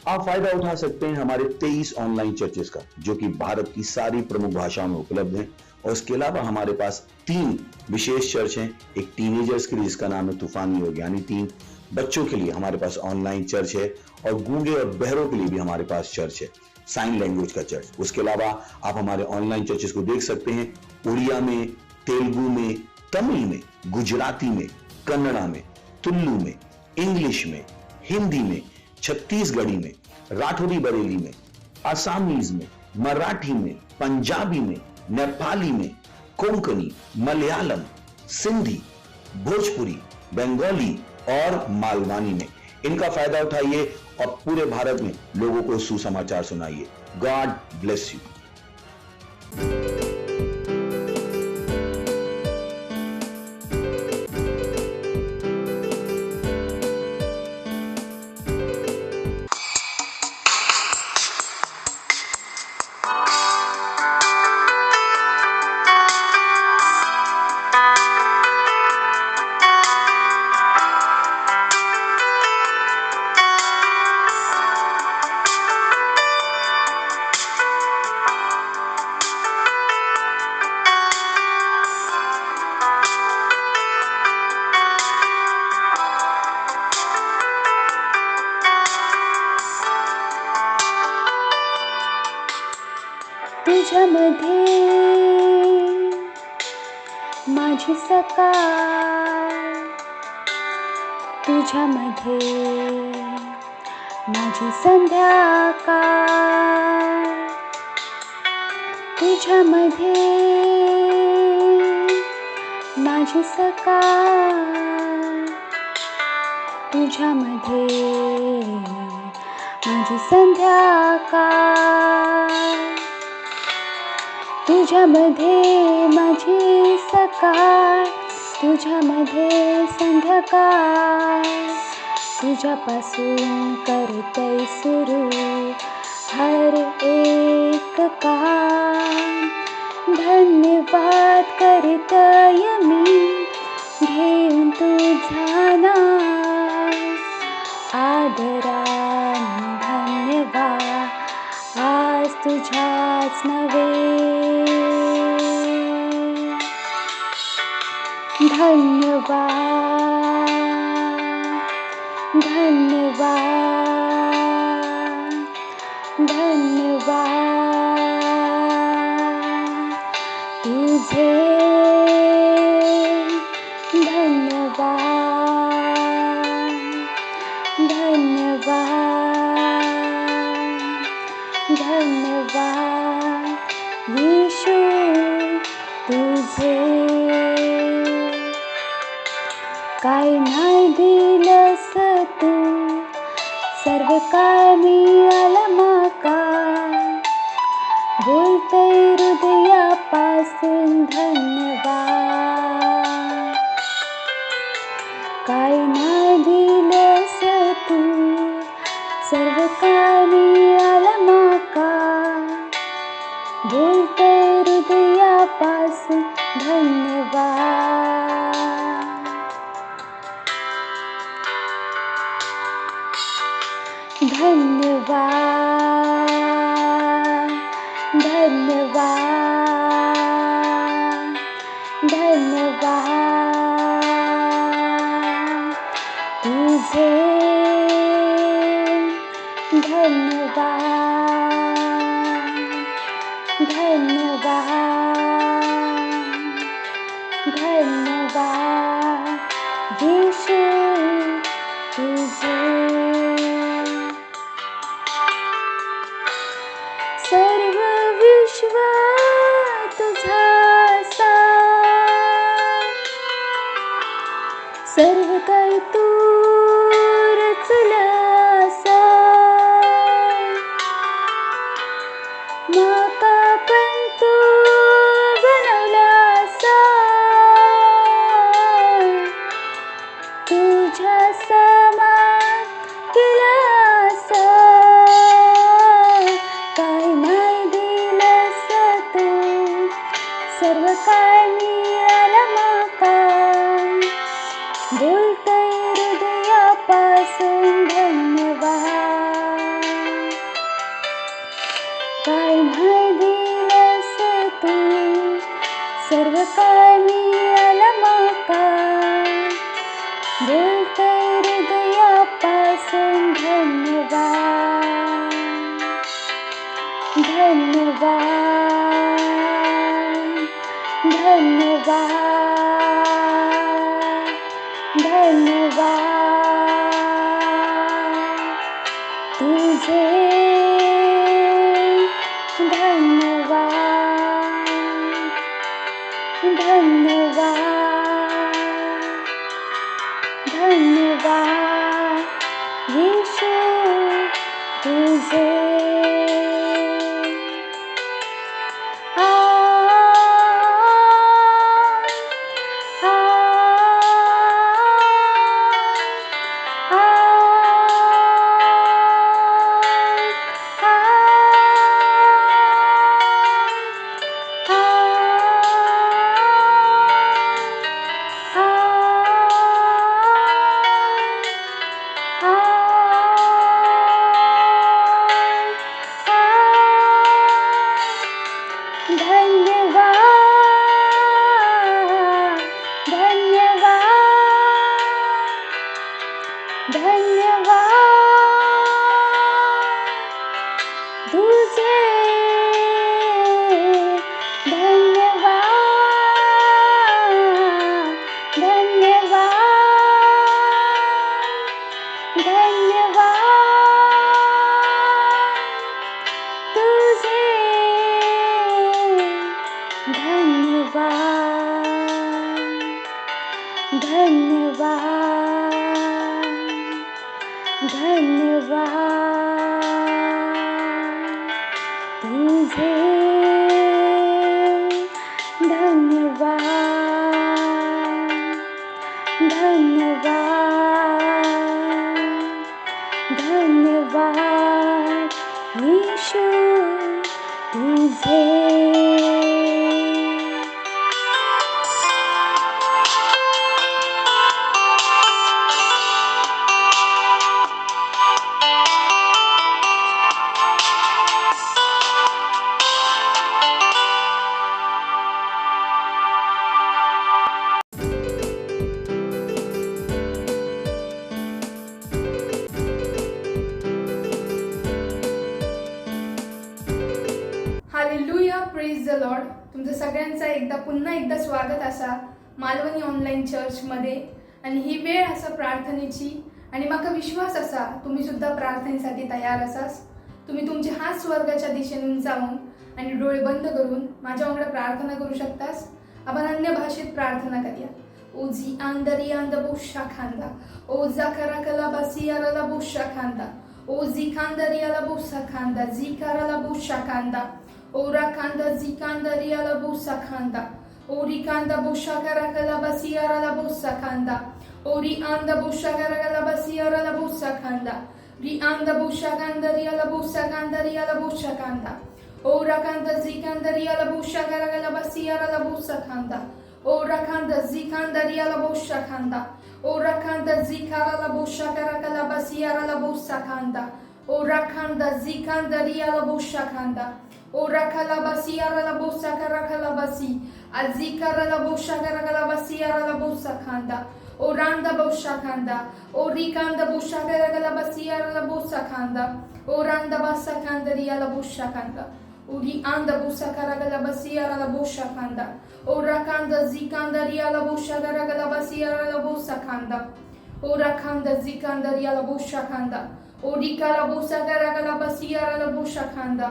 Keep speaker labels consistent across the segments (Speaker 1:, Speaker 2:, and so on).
Speaker 1: आप फायदा उठा सकते हैं हमारे 23 ऑनलाइन चर्चेस का, जो कि भारत की सारी प्रमुख भाषाओं में उपलब्ध हैं। और इसके अलावा हमारे पास 3 विशेष चर्च हैं। एक टीनेजर्स के लिए जिसका नाम है तूफानी योग यानी 3, बच्चों के लिए हमारे पास ऑनलाइन चर्च है, और गूंगे और बहरों के लिए भी हमारे पास चर्च है, साइन लैंग्वेज का चर्च। उसके अलावा आप हमारे ऑनलाइन चर्चेस को देख सकते हैं उड़िया में, तेलुगु में, तमिल में, गुजराती में, कन्नड़ा में, तुलु में, इंग्लिश में, हिंदी में, छत्तीसगढ़ी में, राठौरी बरेली में, आसामीज में, मराठी में, पंजाबी में, नेपाली में, कोंकणी, मलयालम, सिंधी, भोजपुरी, बंगाली और मालवानी में। इनका फायदा उठाइए और पूरे भारत में लोगों को सुसमाचार सुनाइए। God bless you.
Speaker 2: तुझ्यामध्ये माझी सकाळ, तुझ्यामध्ये माझी संध्याकाळ, तुझ्यामध्ये माझी सकाळ, तुझ्यामध्ये माझी संध्याकाळ, तुझ्यामध्ये माझी सकाळ, तुझ्यामध्ये संध्याकाळ, तुझ्यापासून करते सुरू हर एक काम. धन्यवाद करतय मी घेऊन तुझा नाव, आदराने धन्यवाद आज तुझ्याच नव्हे. धन्यवाद, धन्यवाद, धन्यवाद तुझे, धन्यवाद, धन्यवाद, धन्यवाद येशू तुझे. काय नाही दिलंस तू, सर्व काय मिळालं माका, बोलतय हृदयापासून धन्यवाद. काय नाही दिलंस तू, सर्व काय मिळालं माका, बोलतय हृदयापासून धन्यवाद. धन्यवाद, धन्यवाद, धन्यवाद तुझे, धन्यवाद, धन्यवाद, धन्यवाद येशू तुझे. सर्व विश्व तुझा, सर्व काही तू रचलास, माका पण तू बनवलास, तुझ्या समान केलास. काय नाही दिलंस तू, सर्व काय मिळालं माका, बोलतय हृदय तुझे धन्यवाद यीशु तुझे आ, आ, आ, धन्यवाद यीशु तुझे
Speaker 3: हालेलुया, प्रेज द लॉर्ड. तुमचं सगळ्यांचा पुन्हा एकदा स्वागत असा मालवणी ऑनलाईन चर्चमध्ये. आणि ही वेळ असा प्रार्थनेची आणि माका विश्वास असा तुम्ही सुद्धा प्रार्थनेसाठी तयार असास. तुम्ही तुमचे हात स्वर्गाच्या दिशेने जाऊन आणि डोळे बंद करून माझ्या वांगडा प्रार्थना करू शकतास. आपण अन्य भाषेत प्रार्थना करूया. ओजी आंदरी आंद बुशा खांदा ओ जाकरा कला बसियाला बुशा खांदा ओ जी खांदरियाला बुसा खांदा जी कराला बुशा खांदा ओरा खांदा जी खांदरियाला बुसा खांदा ओरी कांदा बुशा करा बसियाला बुसा खांदा ओरी आंदा बुशा करा बसियाला बुसा खांदा री आंदा बुशा कांदरियाला बुसा कांदरियाला बुशा खांदा ओरा कांदा जी कांदरियाला बुशा करा बसियाला बुसा खांदा ओरा खांदा जी खांदरियाला बुशा खांदा ओरा खांदा जी कराला बुशा करा बसियाला बुसा खांदा ओरा खांदा जी खांदरियाला बुशा खांदा ओरा कला बसियाला बुसा करा बसी अजी करा बुशा करा बसियाला बुसा खांदा ओरांदा बुशा खांदा ओरी कांदा बुशा करा बसियाला बुसा खांदा ओरांदा बसा कांदरियाला बुशा खांदा ओरी आंदा बुसा करा बसियाला बुशा खांदा ओरा कांदा जी कांदरियाला बुशा करा बसियाला बुसा खांदा ओरा खांदा जी कांदरियाला बुशा खांदा ओरी कला बुसा करा बसियाला बुशा खांदा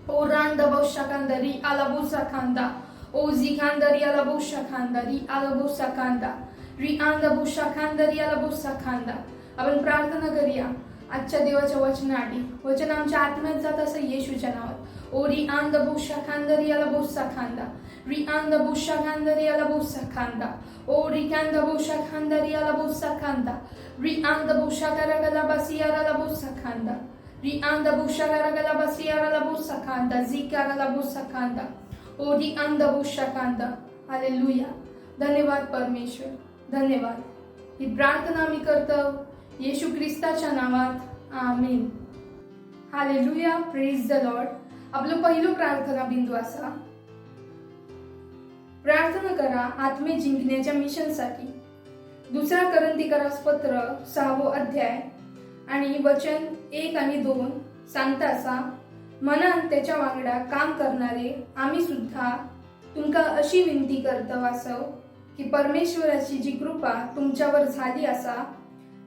Speaker 3: ओरांदा बुशा कांदरी आला बुसा खांदा ओजी कांदरी आला बुशा खांदरी आला बुसा खांदा री आंदा बुशा खांदरी आला बुसा खांदा. आपण प्रार्थना करूया आजच्या देवाच्या वचनासाठी. वचन आमच्या आत्म्यात जात असं येशूच्या नावात. ओरी आंदा बुशा खांदरी आला बुसा खांदा री आंदा बुशा खांदरी आला बुसा खांदा ओरी कांदा बुशा खांदरी आला बुसा खांदा री आंदा बुशा करा बसियाला बुसा खांदा री आंदा बुशा करा बसियाला बुसा खांदा जी करा बुसा खांदा ओरी आंदा बुशा खांदा. हालेलुया. धन्यवाद परमेश्वर, धन्यवाद. ही प्रार्थना मी करतो येशू ख्रिस्ताच्या नावात. आमीन. Hallelujah, praise the Lord. आपलं पहिलं प्रार्थना बिंदू असा, प्रार्थना करा आत्मे जिंकण्याच्या मिशनसाठी. 2 करंथीकरास पत्र 6 अध्याय आणि वचन 1 आणि 2 सांगता असा, मनान त्याच्या वांगडा काम करणारे आम्ही सुद्धा तुमका अशी विनंती करतव आसव की परमेश्वराची जी कृपा तुमच्यावर झाली असा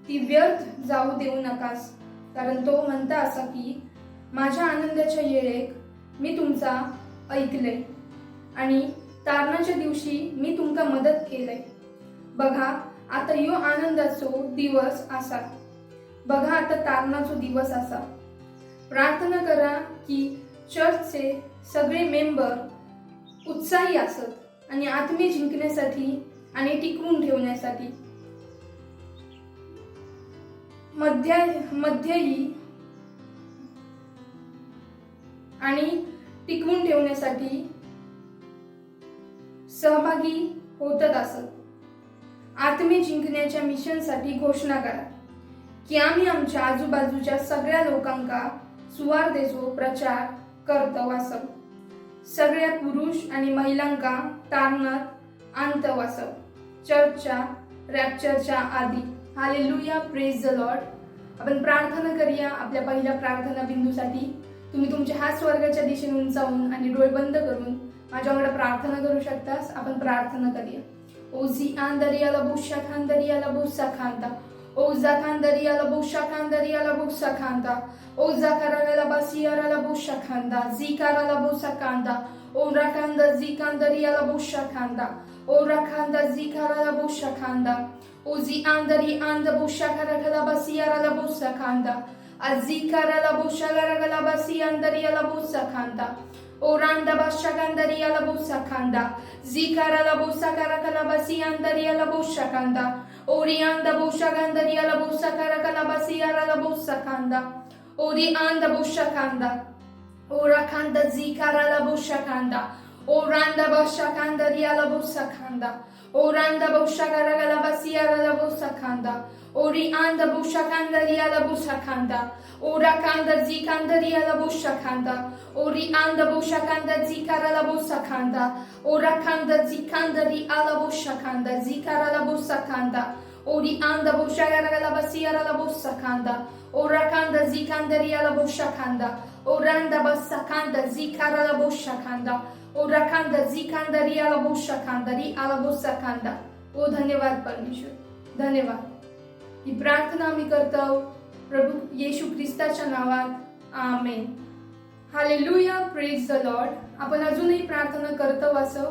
Speaker 3: ती व्यर्थ जाऊ देऊ नकास, कारण तो म्हणता असा की माझ्या आनंदाच्या येळेक मी तुमचा ऐकलंय आणि तारणाच्या दिवशी मी तुमका मदत केलंय. बघा आता यो आनंदाचो दिवस असा, बघा आता तारणाचो दिवस असा. प्रार्थना करा की चर्चचे सगळे मेंबर उत्साही असत आणि आत्मे जिंकण्यासाठी आणि टिकवून ठेवण्यासाठी मध्यही आणि टिकवून ठेवण्यासाठी सहभागी होतच असत. आत्मे जिंकण्याच्या मिशनसाठी घोषणा करा की आम्ही आमच्या आजूबाजूच्या सगळ्या लोकांका सुवार्तेचो प्रचार करतो असव. सगळ्या पुरुष आणि महिलांका तारणात आणतो असव चर्चच्या रॅप्चरच्या आधी. Hallelujah, praise the Lord. आपण प्रार्थना करूया आपल्या पहिल्या प्रार्थना बिंदूसाठी. तुम्ही तुमचे हात स्वर्गाच्या दिशेने उंचावून आणि डोळे बंद करून माझ्याकडे प्रार्थना करू शकतास. आपण प्रार्थना करूया. ओझी आंदरियाला बुशा खांदरियाला बुसा खांदा ओझा खांदरियाला बुशा खांदरियाला बुसा खांदा ओझा कराला बासियाला बुशा खांदा झिकाराला बुसा खांदा ओरा खांदा झिकांदरियाला बुशा खांदा ओरा खांदा झिकाराला बुशा खांदा ओझी आंदरी आंद बुशा कराला बासियाला बुसा खांदा अझिकाराला बुशा कराला बासियांदरियाला बुसा खांदा ओरांदा बाशा कांदरियाला बुसा खांदा झिकाराला बुसा कराला बासियांदरियाला बुशा खांदा ओरियांदा बुशा कांदरियाला बुसा कराला बासियाला बुसा खांदा ओरी आंदा बुशा खांदा ओरा खांदा झिकाराला बुशा खांदा ओरांदा बाशा कांदरियाला बुसा खांदा ओरांदा बुशा कराला बासियाला बुसा खांदा ओरी आंदा बुशा कांदरियाला बुसा खांदा ओरा खांदा झिकांदरियाला बुशा खांदा ओरी आंदा बुशा खांदा झिकाराला बुसा खांदा ओरा खांदा झिकांदरी आला बुशा खांदा झिकाराला बुसा खांदा ओरी आंदा बुशा कराला बासियाला बुसा खांदा ओरा खांदा झिकांदरियाला बुशा खांदा ओरांदा बसा खांदा झिकाराला बुशा खांदा ओरा खांदा झिकांदरियाला बुशा खांदा री आला बुसा खांदा. ओ धन्यवाद परमेश्वर, धन्यवाद. ही प्रार्थना आम्ही करतो प्रभू येशू ख्रिस्ताच्या नावात, amen. Hallelujah, praise the Lord. आपण अजूनही प्रार्थना करतो असो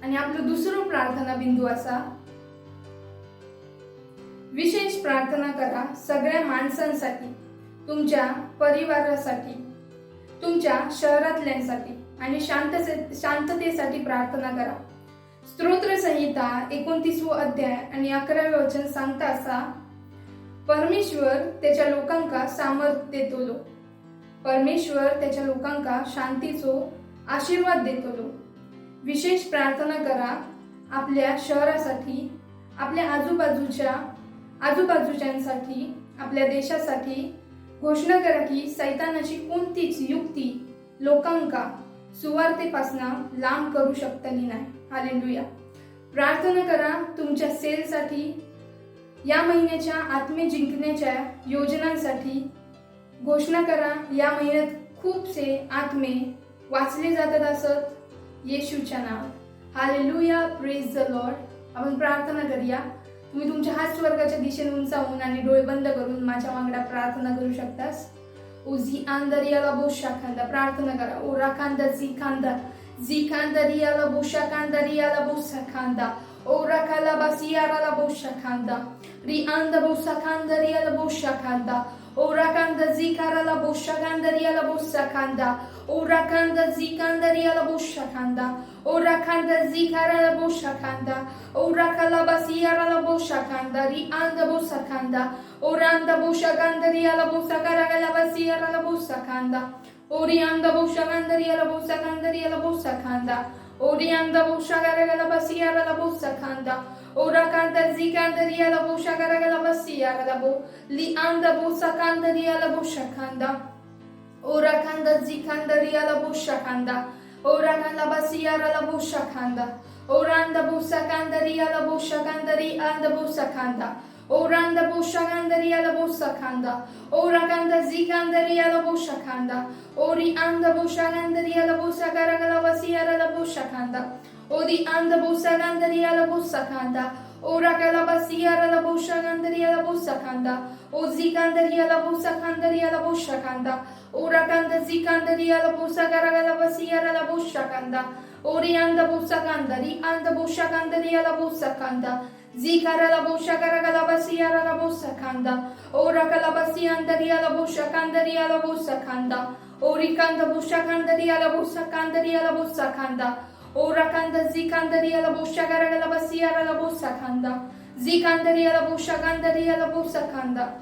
Speaker 3: आणि आपलं दुसरं प्रार्थना बिंदू असा विशेष प्रार्थना करा सगळ्या माणसांसाठी, तुमच्या परिवारासाठी, तुमच्या शहरातल्यांसाठी आणि शांततेसाठी प्रार्थना करा. स्तोत्र संहिता 29 अध्याय आणि 11 वचन सांगता असा, परमेश्वर त्याच्या लोकांका सामर्थ देतलो, परमेश्वर त्याच्या लोकांका शांतीचो आशीर्वाद देतलो. विशेष प्रार्थना करा आपल्या शहरासाठी, आपल्या आजूबाजूच्यांसाठी, आपल्या देशासाठी. घोषणा करा की सैतानाची कोणतीच युक्ती लोकांका सुवार्तेपासून लांब करू शकतली नाही. हालेलुया. प्रार्थना करा तुमच्या सेलसाठी, या महिन्याच्या आत्मे जिंकण्याच्या योजनांसाठी. घोषणा करा या महिन्यात खूपसे आत्मे वाचले जातात असत येशूच्या नावात. Hallelujah, praise the Lord. आपण प्रार्थना करूया. तुम्ही तुमच्या हात स्वर्गाच्या दिशेने उंचावून आणि डोळे बंद करून माझ्या वांगडा प्रार्थना करू शकतास. ओझी आंदरियाला बोशा खांदा प्रार्थना करा. ओरा खांदा झी खांदरियाला बोशा कांदरियाला बोसा खांदा ओरा खाला बासियाराला बोशा खांदा री आंदा बोसा खांदरियाला बोशा खांदा ओरा खांदा झी काराला बोशा कांदरियाला बोसा खांदा ओरा खांदा झी कांदरियाला बोशा खांदा ओरा खांदा झी काराला बोशा खांदा ओरा खाला बासियाराला बोशा खांदा री आंदा बोसा खांदा ओरा आंदा बोशा कांदरियाला बोसा काराला बासियाराला बोसा खांदा ओरी आंदा बोशा कांदरियाला बोसा कांदरियाला बोसा खांदा ओरी आंदा बोशा काराला बासियाराला बोसा खांदा ओरा कांदा झी कांदरियाला बोशा काराला बासियाराला बो ली आंदा बोसा कांदरियाला बोशा खांदा ओरा खांदा झी कांदरियाला बोशा खांदा ओरा खांदा बासियाराला बोशा खांदा ओरा आंदा बोसा कांदरियाला बोशा कांदरी आंदा बोसा खांदा Oranda bosha kandaria la bossa kanda. Ora kanda zikandaria la bosha kanda. Ori anda bosha kandaria la bossa karagala basiara la bosha kanda. Odi anda bossa kandaria la bossa kanda. Ora kalabasiara la bosha kandaria la bossa kanda. O zikandaria la bossa kandaria la bosha kanda. Ora kanda zikandaria la bossa karagala basiara la bosha kanda. Ori anda bossa kandari anda bosha kandaria la bossa kanda. Zikara la bosha karagala basiara la bossa kanda. Ora kalabasi andaria la bosha kandaria la bossa kanda. Ori kanda bosha kandaria la bossa kandaria la bossa kanda. Ora kanda zikandaria la bosha karagala basiara la bossa kanda. Zikandaria la bosha kandaria la bossa kanda.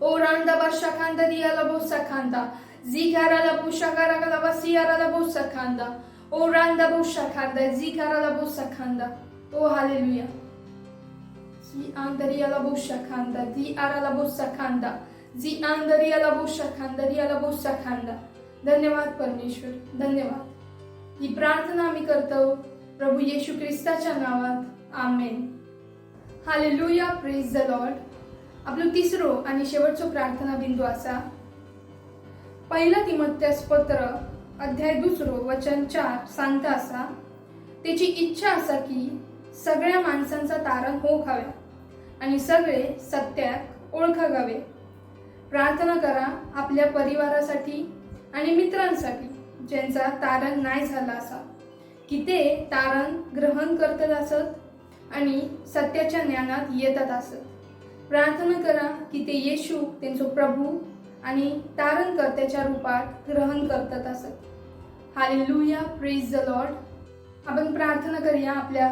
Speaker 3: Oranda basha kandaria la bossa kanda. Zikara la bosha karagala basiara la bossa kanda. Oranda bosha kanda. Zikara la bossa kanda. Oh hallelujah. Zi andaria la bosha kanda, di ara la bossa kanda, zi andaria la bosha kandaria la bossa kanda. धन्यवाद परमेश्वर, धन्यवाद. ही प्रार्थना आम्ही करतो प्रभू येशू ख्रिस्ताच्या नावात. Amen. Hallelujah, praise the Lord. आपलं तिसरो आणि शेवटचो प्रार्थना बिंदू असा. पहिला तिमोथेस पत्र अध्याय 2 वचन 4 सांगता असा. त्याची इच्छा असा की सगळ्या माणसांचा तारण होऊक हव्या आणि सगळे सत्यात ओळखावे. प्रार्थना करा आपल्या परिवारासाठी आणि मित्रांसाठी ज्यांचा तारण नाही झाला असा, की ते तारण ग्रहण करतात असत आणि सत्याच्या ज्ञानात येतात असत. प्रार्थना करा की ते येशू त्यांचा प्रभू आणि तारणकर्त्याच्या रूपात ग्रहण करतात असत. Hallelujah, praise the Lord. आपण प्रार्थना करूया आपल्या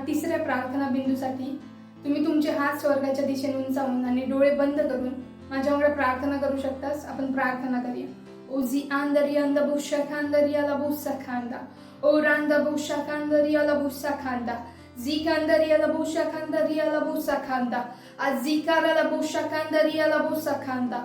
Speaker 3: तिसऱ्या प्रार्थना बिंदूसाठी. तुम्ही तुमचे हात स्वर्गाच्या दिशेने उंचावून आणि डोळे बंद करून माझ्यामुळे प्रार्थना करू शकतास. आपण प्रार्थना करूया. ओजी आंदरी अंद बुशा खांदरिया ला बुसा खांदा. ओ रांदा बुशा खांदरिया ला बुसा खांदा. जी खांदरिया ला बुशा खांदरिया ला बुसा खांदा. आज जी कारा ला बुशा खांदरिया ला बुसा खांदा.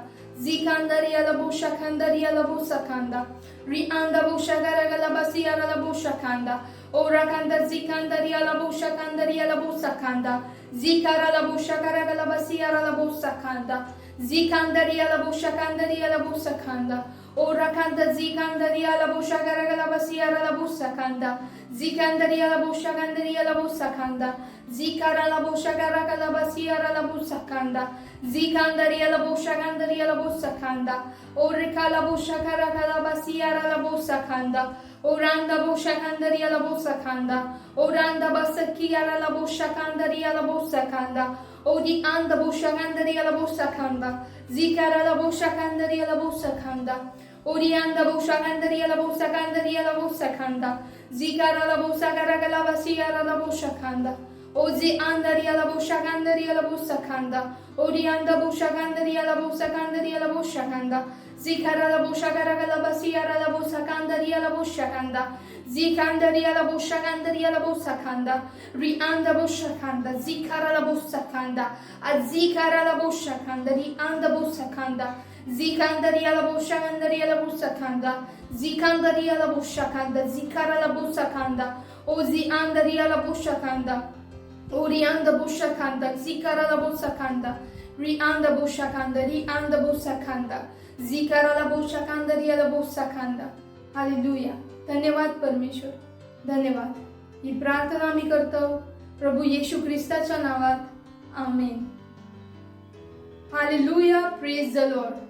Speaker 3: जी खांदरिया ला बुशा खांदरिया ला बुसा खांदा. री आंदा बुशा कारा ला बसिया ला बुशा खांदा. Ora kanda zikandaria la busha kandaria la busa kanda. Zikara la busha karaga la basiara la busa kanda. Zikandaria la busha kandaria la busa kanda. Ora kanda zikandaria la busha karaga la basiara la busa kanda. Zikandaria la busha kandaria la busa kanda. Zikara la busha karaga la basiara la busa kanda. Zikandaria la busha kandaria la busa kanda. Orika la busha karaga la basiara la busa kanda. Oranda busha kandaria la busa kanda. Oranda basakia la busha kandaria la busa kanda. Odi anda busha kandaria la busa kanda. Zikara la busha kandaria la busa kanda. Odi anda busha kandaria la busa kandaria la busa kanda. Zikara la busa karaga la basia la busha kanda. Ozi andaria la busha kandaria la busa kanda. Odi anda busha kandaria la busa kandaria la busha kanda. Zikara la busha karaga la basia la busa kandaria la busha kanda. Zikandaria la busha kandaria la busa kanda. Ri anda busha kanda. Zikara la busa kanda. Azikara la busha kanda. Ri anda busa kanda. Zikandaria la busha kandaria la busa kanda. Zikandaria la busha kanda. Zikara la busa kanda. Ozi andaria la busha kanda. Ori anda busha kanda. Zikara la busa kanda. Ri anda busha kanda. Ri anda busa kanda. Zikara la busha kanda. Ri la busa kanda. Hallelujah. धन्यवाद परमेश्वर, धन्यवाद. ही प्रार्थना आम्ही करतो प्रभू येशू ख्रिस्ताच्या नावात. Amen. Hallelujah, praise the Lord.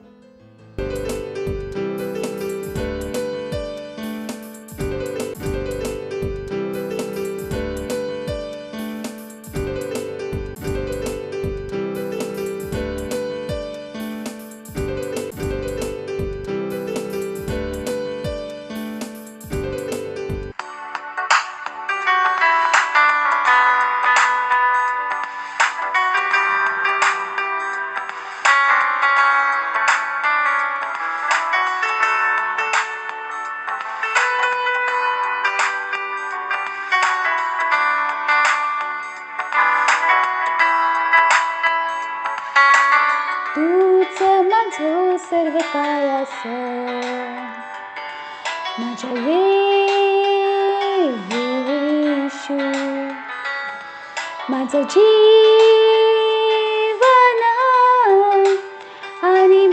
Speaker 2: तूच माझो सर्व काय असं माझ्या येशू, माझं जीवन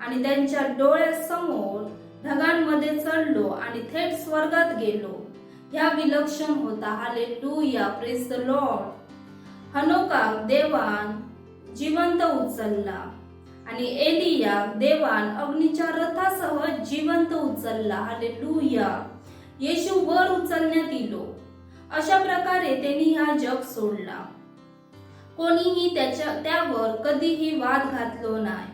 Speaker 4: आणि त्यांच्या डोळ्यासमोर ढगांमध्ये चढलो आणि थेट स्वर्गात गेलो. ह्या विलक्षण होता. Hallelujah, praise the Lord. हनोकाक देवान जिवंत उचलला आणि एलिया देवान अग्नीच्या रथासह जिवंत उचलला. हालेलुया. येशू वर उचलण्यात इलो. अशा प्रकारे त्यांनी हा जग सोडला. कोणीही त्यावर कधीही वाद घातलो नाही,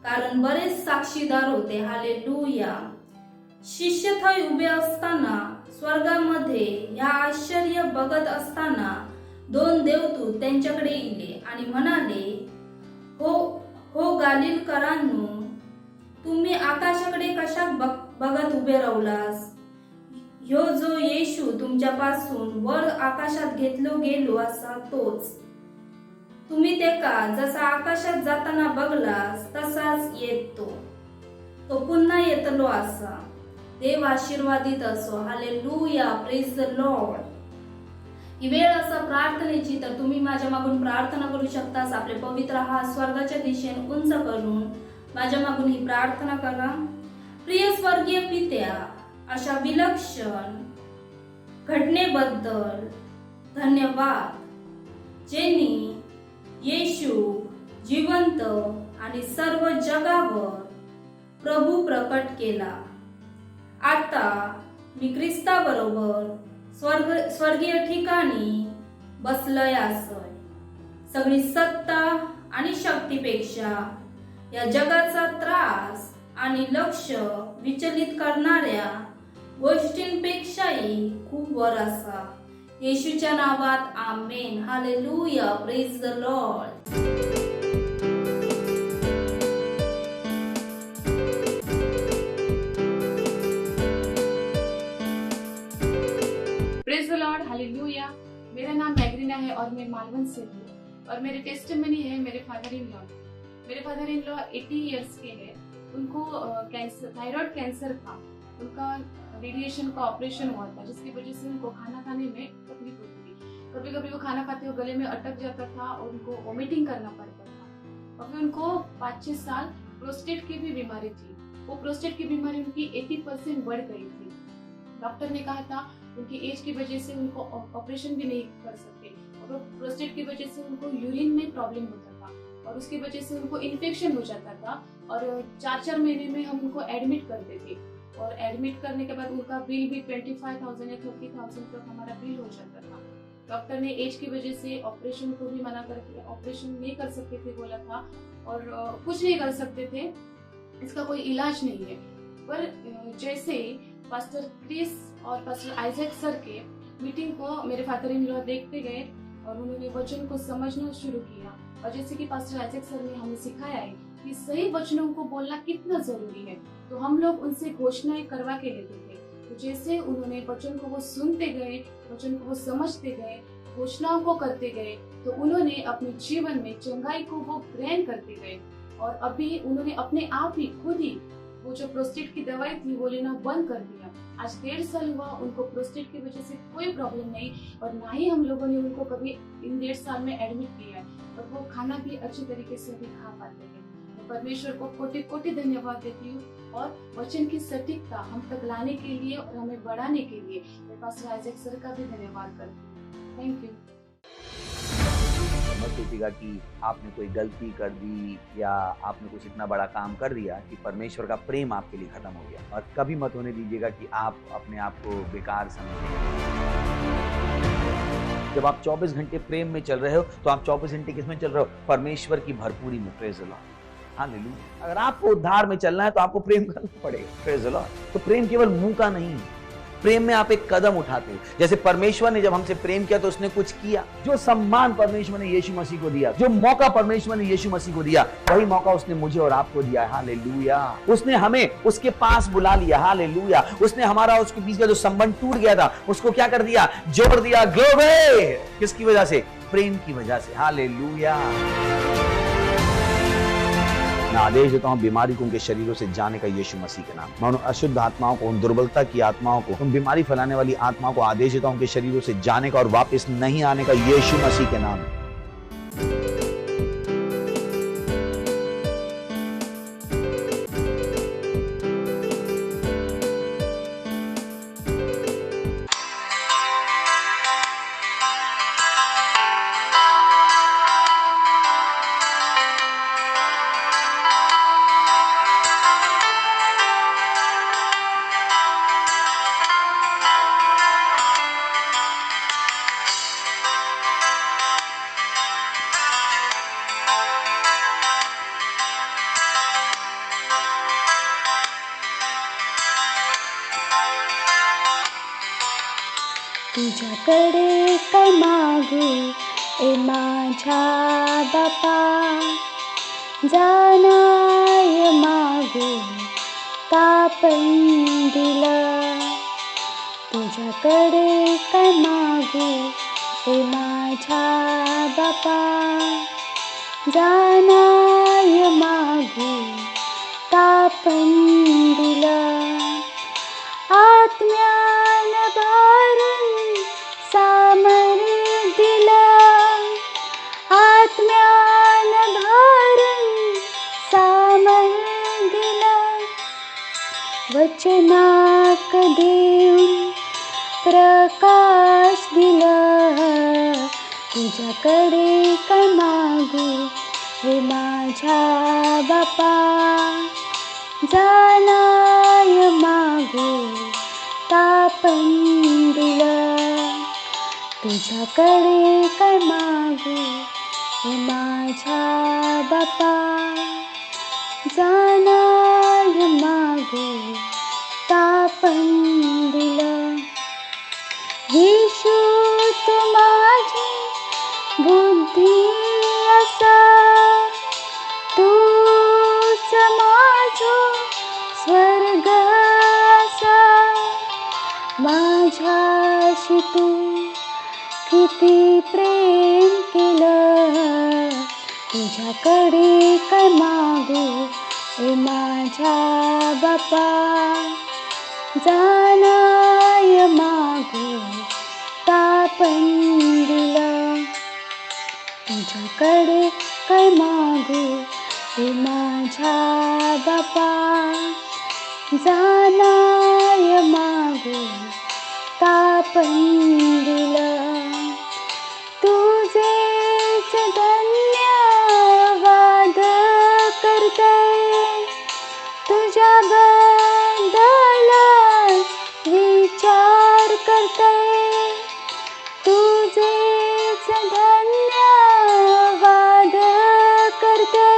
Speaker 4: कारण बरेच साक्षीदार होते. हालेलुया. शिष्य थय उभे असताना स्वर्गामध्ये ह्या आश्चर्य बघत असताना दोन देवदूत त्यांच्याकडे इले आणि म्हणाले, हो गालिलकरांनो, तुम्ही आकाशाकडे कशा बघत उभे राहुलास? ह्यो जो येशू तुमच्यापासून वर आकाशात घेतलो गेलो असा तोच. तुम्ही ते का जसा आकाशात जाताना बघलास तसाच येतो. तो पुन्हा येतलो असा. देव आशीर्वादित असो. Hallelujah, praise the Lord. ही वेळ असा प्रार्थनेची, तर तुम्ही माझ्या मागून प्रार्थना करू शकतास. आपले पवित्र हात स्वर्गाच्या दिशेने उंच करून माझ्या मागून ही प्रार्थना करा. प्रिय स्वर्गीय पित्या, अशा विलक्षण घटनेबद्दल धन्यवाद, ज्यांनी येशू जिवंत आणि सर्व जगावर प्रभू प्रकट केला. आता मी ख्रिस्ताबरोबर स्वर्गीय ठिकाणी बसलय असय. सगळी सत्ता आणि शक्तीपेक्षा या जगाचा त्रास आणि लक्ष विचलित करणाऱ्या गोष्टींपेक्षाही खूप वर असा. येशूच्या नावात amen. Hallelujah, praise the Lord.
Speaker 5: Praise the Lord, hallelujah. मेरा नाम मैग्रीना है और मैं मालवन से हूँ और मेरे टेस्टिमनी है मेरे फादर इन लॉ। मेरे फादर इन लॉ 80 इयर्स के हैं। उनको थायराइड कैंसर था। उनका रेडिएशन का ऑपरेशन हुआ था, जिसकी वजह से उनको खाना खाने में तकलीफ होती थी। कभी कभी वो खाना खाते हुए गले में अटक जाता था और उनको वॉमिटिंग करना पड़ता था। और फिर उनको 5-6 साल प्रोस्टेट की भी बीमारी थी। वो प्रोस्टेट की बीमारी उनकी 80% बढ़ गई थी। डॉक्टर ने कहा था उनकी एज की वजह से उनको ऑपरेशन भी नहीं कर सकते, और प्रोस्टेट की वजह से उनको यूरिन में प्रॉब्लम होता था और उसकी वजह से उनको इन्फेक्शन हो जाता था। और 4-4 महीने में हम उनको एडमिट करते थे, और एडमिट करने के बाद उनका बिल भी 25,000 या 30,000 तक हमारा बिल हो जाता था। डॉक्टर ने एज की वजह से ऑपरेशन को भी मना करके ऑपरेशन नहीं कर सकते थे बोला था, और कुछ नहीं कर सकते थे, इसका कोई इलाज नहीं है। पर जैसे पास्टर क्रिस और पास्टर आइजैक सर के मीटिंग को मेरे फादर इन लॉ देखते गए और उन्होंने वचन को समझना शुरू किया। और जैसे कि पास्टर आइजैक सर ने हमें सिखाया है कि सही वचनों को बोलना कितना जरूरी है, तो हम लोग उनसे घोषणाएं करवा के लेते थे। तो जैसे उन्होंने वचन को वो सुनते गए, वचन को वो समझते गए, घोषणाओं को करते गए, तो उन्होंने अपने जीवन में चंगाई को वो ग्रहण करते गए। और अभी उन्होंने अपने आप ही खुद ही वो जो प्रोस्टेट की दवाई थी वो लेना बंद कर दिया। आज 1.5 साल हुआ उनको प्रोस्टेट की वजह से कोई प्रॉब्लम नहीं, और ना ही हम लोगों ने उनको कभी इन 1.5 साल में एडमिट किया है, और वो खाना भी अच्छी तरीके से भी खा पाते हैं। मैं परमेश्वर को कोटि कोटि धन्यवाद देती हूँ, और वचन की सटीकता हम तक लाने के लिए और हमें बढ़ाने के लिए मैं पास्टर आइजैक सर का भी धन्यवाद करती हूँ। Thank you.
Speaker 6: मत सोचिएगा कि आपने कोई गलती कर दी या आपने कुछ इतना बड़ा काम कर दिया कि परमेश्वर का प्रेम आपके लिए खत्म हो गया, और कभी मत होने दीजिएगा कि आप अपने आप को बेकार समझें। जब आप 24 घंटे प्रेम में चल रहे हो तो आप 24 घंटे किसमें चल रहे हो? परमेश्वर की भरपूरी में। Praise the Lord, hallelujah. अगर आपको उद्धार में चलना है तो आपको प्रेम करना पड़ेगा। Praise the Lord. तो प्रेम केवल मुंह का नहीं है, प्रेम में आप एक कदम उठाते हो। जैसे परमेश्वर ने जब हमसे प्रेम किया तो उसने कुछ किया। जो सम्मान परमेश्वर ने यीशु मसीह को दिया, जो मौका परमेश्वर ने यीशु मसीह को दिया, वही मौका उसने मुझे और आपको दिया है। हालेलुया। उसने हमें उसके पास बुला लिया। हालेलुया। उसने हमारा उसके बीच का जो संबंध टूट गया था उसको क्या कर दिया? जोड़ दिया। ग्लोरी। किसकी वजह से? प्रेम की वजह से। हालेलुया। मैं आदेश देता हूं बीमारी को उनके शरीरों से जाने का यीशु मसीह के नाम। मैं उन अशुद्ध आत्माओं को, उन दुर्बलता की आत्माओं को, उन बीमारी फैलाने वाली आत्माओं को आदेश देता हूं उनके शरीरों से जाने का और वापस नहीं आने का यीशु मसीह के नाम।
Speaker 2: तुझ्याकडे काय मागू ए माझ्या बापा, जाणाय मागू तापण दिलं. तुझ्याकडे काय मागू ए माझ्या बापा, जाणाय मागू तापण दिलं. आत्म्यान भरून सामर्थ दिलं, आत्म्यान भरून सामर्थ दिलं. वचनाक देऊन प्रकाश दिलं. तुझ्याकडे काय मागू हे माझ्या बापा, जाणाय मागू तापण दिलं. तुझ्याकडे काय मागू हे माझ्या बापा, जाणाय मागू तापण दिलं. येशू तू माझी बुद्धी असा, तूच माझो स्वर्ग असा. माझ्याशी तू किती प्रेम केलं. तुझ्याकडे काय मागू ए माझ्या बापा, जाणाय मागू तापण दिलं. तुझ्याकडे काय मागू ए माझ्या बापा, जाणाय मागू तापण दिलं. तुझेच धन्यवाद करते, तुझ्या बद्दल विचार करते. तुझेच धन्यवाद करते,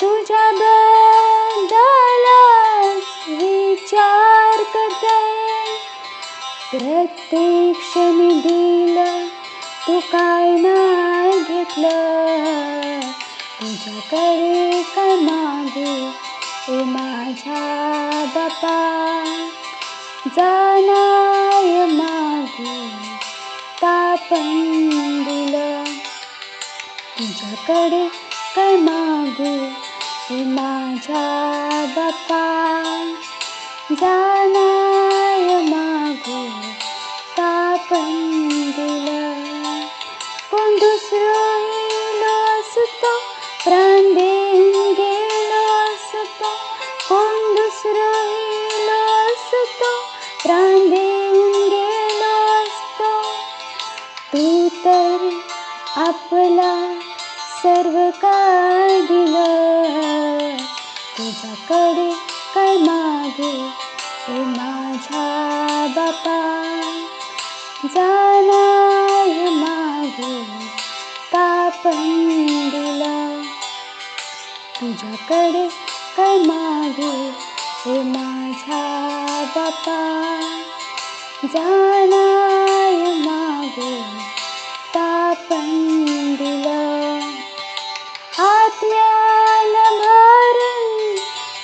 Speaker 2: तुझ्या बद्दल विचार करते. प्रत्येक क्षणी दिलं तू काय नाही घेतलं. तुझ्याकडे काय मागू ए माझ्या बापा, जाणाय मागू तापण दिलं. तुझ्याकडे काय मागू ए माझ्या बापा, जाणाय मागू तापण दिलं. कोण दुसरं इलो असतो, प्राण देऊन गेलो असतो. कोण दुसरं इलो असतो, प्राण देऊन गेलो असतो. तू तर आपला सर्व काय दिलं. तुझ्याकडे काय मागू ए माझ्या बापा, जाणाय मागू तापण दिलं. तुझ्याकडे काय मागू ए माझ्या बापा, जाणाय मागू तापण दिलं. आत्म्यान भरून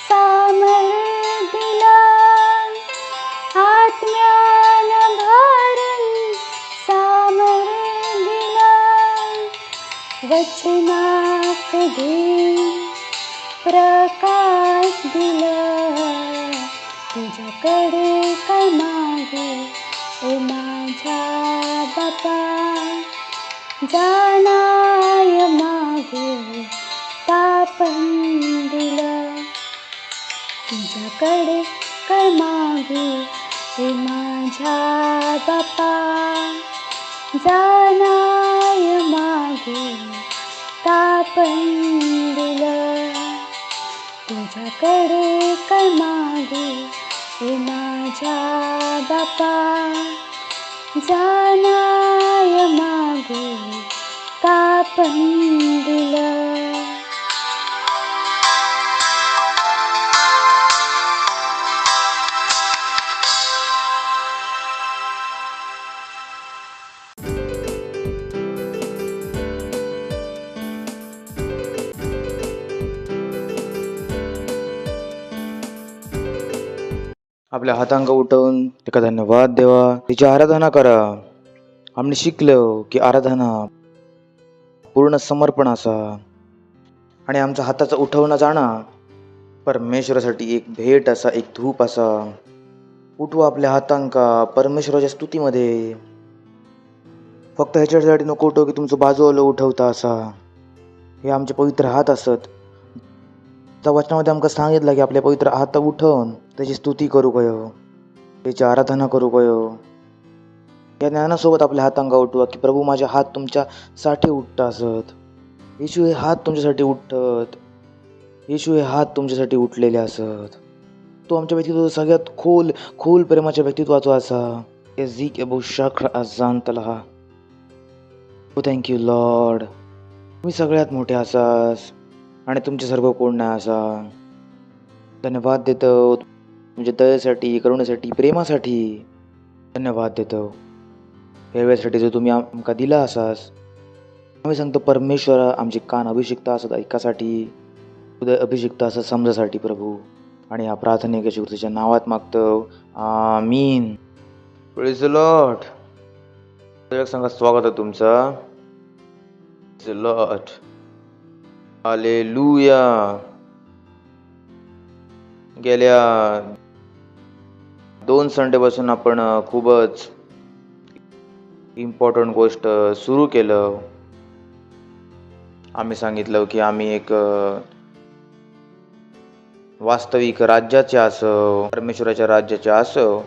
Speaker 2: सामर्थ दिलं, आत्म्यान भरून सामर्थ दिलं. वचनाक देऊन प्रकाश दिलं. तुझ्याकडे काय मागू ए माझ्या बापा, जाणाय मागू तापण दिलं. तुझ्याकडे काय मागू ए माझ्या बापा, जाणाय मागू तापण दिलं. तुझ्याकडे काय मागू ए माझ्या बापा, जाणाय मागू तापण दिलं.
Speaker 7: आपल्या हातांका उठवून तिका धन्यवाद देवा, तिची आराधना करा. आम्ही शिकलो की आराधना पूर्ण समर्पण असा आणि आमचा हाताचा उठवणं जाणा परमेश्वरासाठी एक भेट असा, एक धूप असा. उठवा आपल्या हातांका परमेश्वराच्या स्तुतीमध्ये. फक्त ह्याच्यासाठी नको उठव की तुमचं बाजूला उठवता असा. हे आमचे पवित्र हात असत. त्या वचनामध्ये आमका सांगितलं की आपल्या पवित्र हात उठवून त्याची स्तुती करू गयो, त्याची आराधना करू गयो. या ज्ञानासोबत आपल्या हातांका उठवा की प्रभू माझे हात तुमच्यासाठी उठत असत. येशू हे हात तुमच्यासाठी उठत. येशू हे हात तुमच्यासाठी उठलेले असत. तो आमच्या व्यक्तित्व सगळ्यात खोल प्रेमाच्या व्यक्तित्वाचा असा. Thank you Lord. तुम्ही सगळ्यात मोठे असास आणि तुमचे सर्व कोण नाही असा. धन्यवाद देतो तुमच्या दयेसाठी, करुणेसाठी, प्रेमासाठी धन्यवाद देतो. या वेळेसाठी जो तुम्ही आमका दिला असास. आम्ही सांगतो परमेश्वर आमचे कान अभिषिक्त असत ऐकासाठी, हृदय अभिषिक्त असत समजासाठी प्रभू. आणि या प्रार्थनेक येशू ख्रिस्ताच्या नावात मागतो. आमीन. Praise the Lord. संघात स्वागत आहे तुमचं. Praise the Lord. हालेलुया. गेल्या 2 संडेपासून आपण खूपच इम्पॉर्टंट गोष्ट सुरू केलं. आम्ही सांगितलं की आम्ही एक वास्तविक राज्याचे असो, परमेश्वराच्या राज्याचे असो.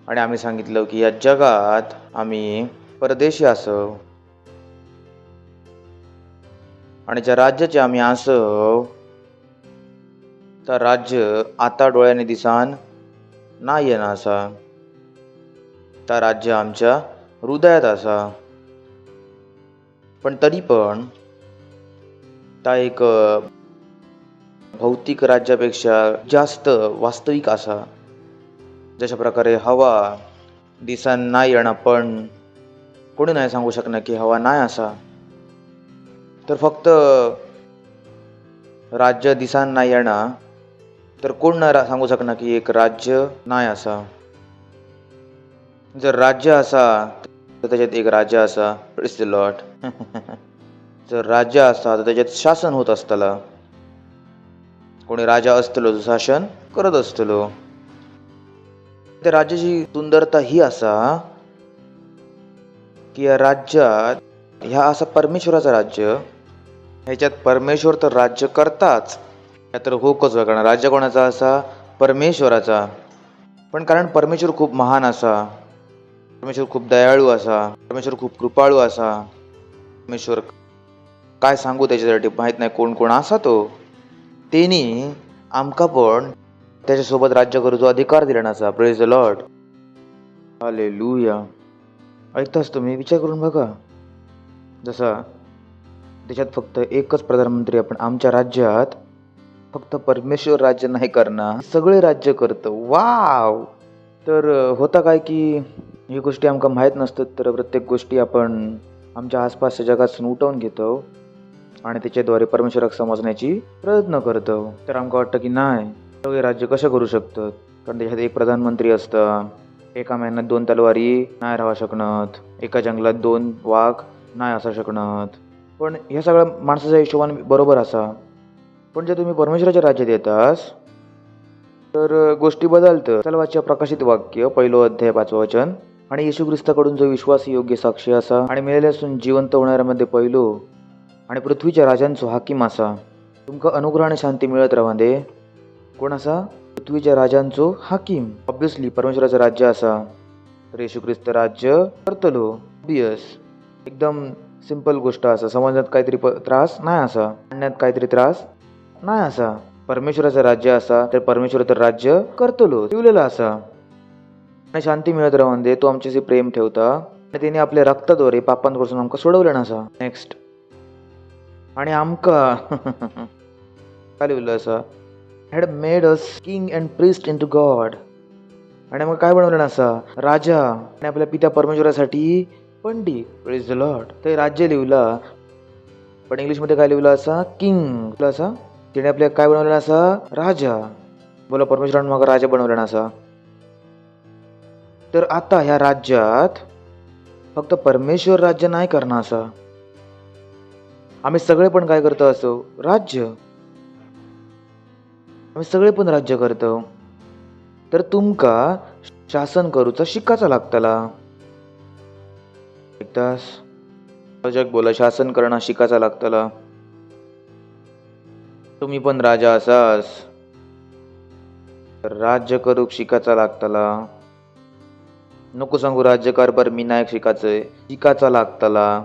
Speaker 7: आणि आम्ही सांगितलं की या जगात आम्ही परदेशी असो आणि ज्या राज्याचे आम्ही असो तर राज्य आता डोळ्याने दिसान नाही येणार असा. त्या राज्य आमच्या हृदयात असा. पण तरी पण त्या एक भौतिक राज्यापेक्षा जास्त वास्तविक असा. जशा प्रकारे हवा दिसान नाही येणार पण कोणी नाही सांगू शकणार की हवा नाही असा. तर फक्त राज्य दिसान नाही येणार तर कोण नाही सांगू शकणार की एक राज्य नाही असा. जर राज्य असा तर त्याच्यात एक राजा असा. Praise the Lord. जर राज्य असा तर त्याच्यात शासन होत असतला. कोणी राजा असतलो जो शासन करत असतलो. त्या राज्याची सुंदरता ही असा की या राज्यात ह्या असा परमेश्वराचा राज्य. ह्याच्यात परमेश्वर तर राज्य करताच, तर होकच वेगळा. राज्य कोणाचा असा? परमेश्वराचा. पण कारण परमेश्वर खूप महान असा, परमेश्वर खूप दयाळू असा, परमेश्वर खूप कृपाळू असा. परमेश्वर काय सांगू त्याच्यासाठी माहीत नाही कोण कोण असा तो. त्यांनी आमका पण त्याच्यासोबत राज्य करूचो अधिकार दिला नसा. Praise the Lord. हालेलुया. ऐकताच तुम्ही विचार करून बघा. जसा त्याच्यात फक्त एकच प्रधानमंत्री आपण आमच्या राज्यात फक्त परमेश्वर राज्य नाही करणार, सगळे राज्य करतं. वाव. तर होता काय की ही गोष्टी आमका माहीत नसतात. तर प्रत्येक गोष्टी आपण आमच्या आसपासच्या जगातून उठवून घेतो आणि त्याच्याद्वारे परमेश्वराक समजण्याची प्रयत्न करतो. तर आमका वाटतं की नाही सगळे राज्य कसे करू शकतात. कारण त्याच्यात एक प्रधानमंत्री असतं. एका महिन्यात 2 तलवारी नाही राहू शकणार. एका जंगलात 2 वाघ नाही असू शकणार. पण ह्या सगळ्या माणसाच्या हिशोबाने बरोबर असा. पण जर तुम्ही परमेश्वराच्या राज्यात येतास तर गोष्टी बदलतं. चला वाच्या प्रकाशित वाक्य 1 अध्याय 5 वचन. आणि येशू ख्रिस्ताकडून जो विश्वासी योग्य साक्षी असा आणि मेलेल्यासून जिवंत होणाऱ्यामध्ये पहिलो आणि पृथ्वीच्या राजांचो हाकीम असा. तुमका अनुग्रह आणि शांती मिळत राहते. कोण असा? पृथ्वीच्या राजांचो हाकीम. ऑब्वियसली परमेश्वराचं राज्य असा. तर येशू ख्रिस्त राज्य करतलो. ऑब्वियस. एकदम सिंपल गोष्ट असा. समजण्यात काहीतरी त्रास नाही असा, म्हणण्यात काहीतरी त्रास नाही असा. परमेश्वराचं राज्य असा तर परमेश्वर तर राज्य करतलो ठेवलेला असा. आणि शांती मिळत राहून तो आमच्याशी प्रेम ठेवता आणि त्याने आपल्या रक्ताद्वारे पापांपासून आमका सोडवलं नसा. नेक्स्ट. आणि आमका काय लिहिलं असा? Had made us king and priest in to God. आणि मग काय बनवलं नसा? राजा आणि आपल्या पिता परमेश्वरासाठी पंडित. Praise the Lord. ते राज्य लिहिला पण इंग्लिशमध्ये काय लिहिलं असा? किंग असा. तिने आपल्या काय बनवलेला असा? राजा. बोला परमेश्वरान म्हाका राजा बनवलें आसा. तर आता ह्या राज्यात फक्त परमेश्वर राज्य नाही करणार असा. आम्ही सगळे पण काय करतो असो राज्य. आम्ही सगळे पण राज्य करतो. तर तुमका शासन करूचा शिकाचा लागतला. एकदाच जग बोला शासन करणं शिकाचा लागतला. तुम्ही पण राजा असास तर राज्य करूक शिकाचा लागतला. नको सांगू राज्यकारभार मी नाही शिकायचंय, शिकाचा लागतला.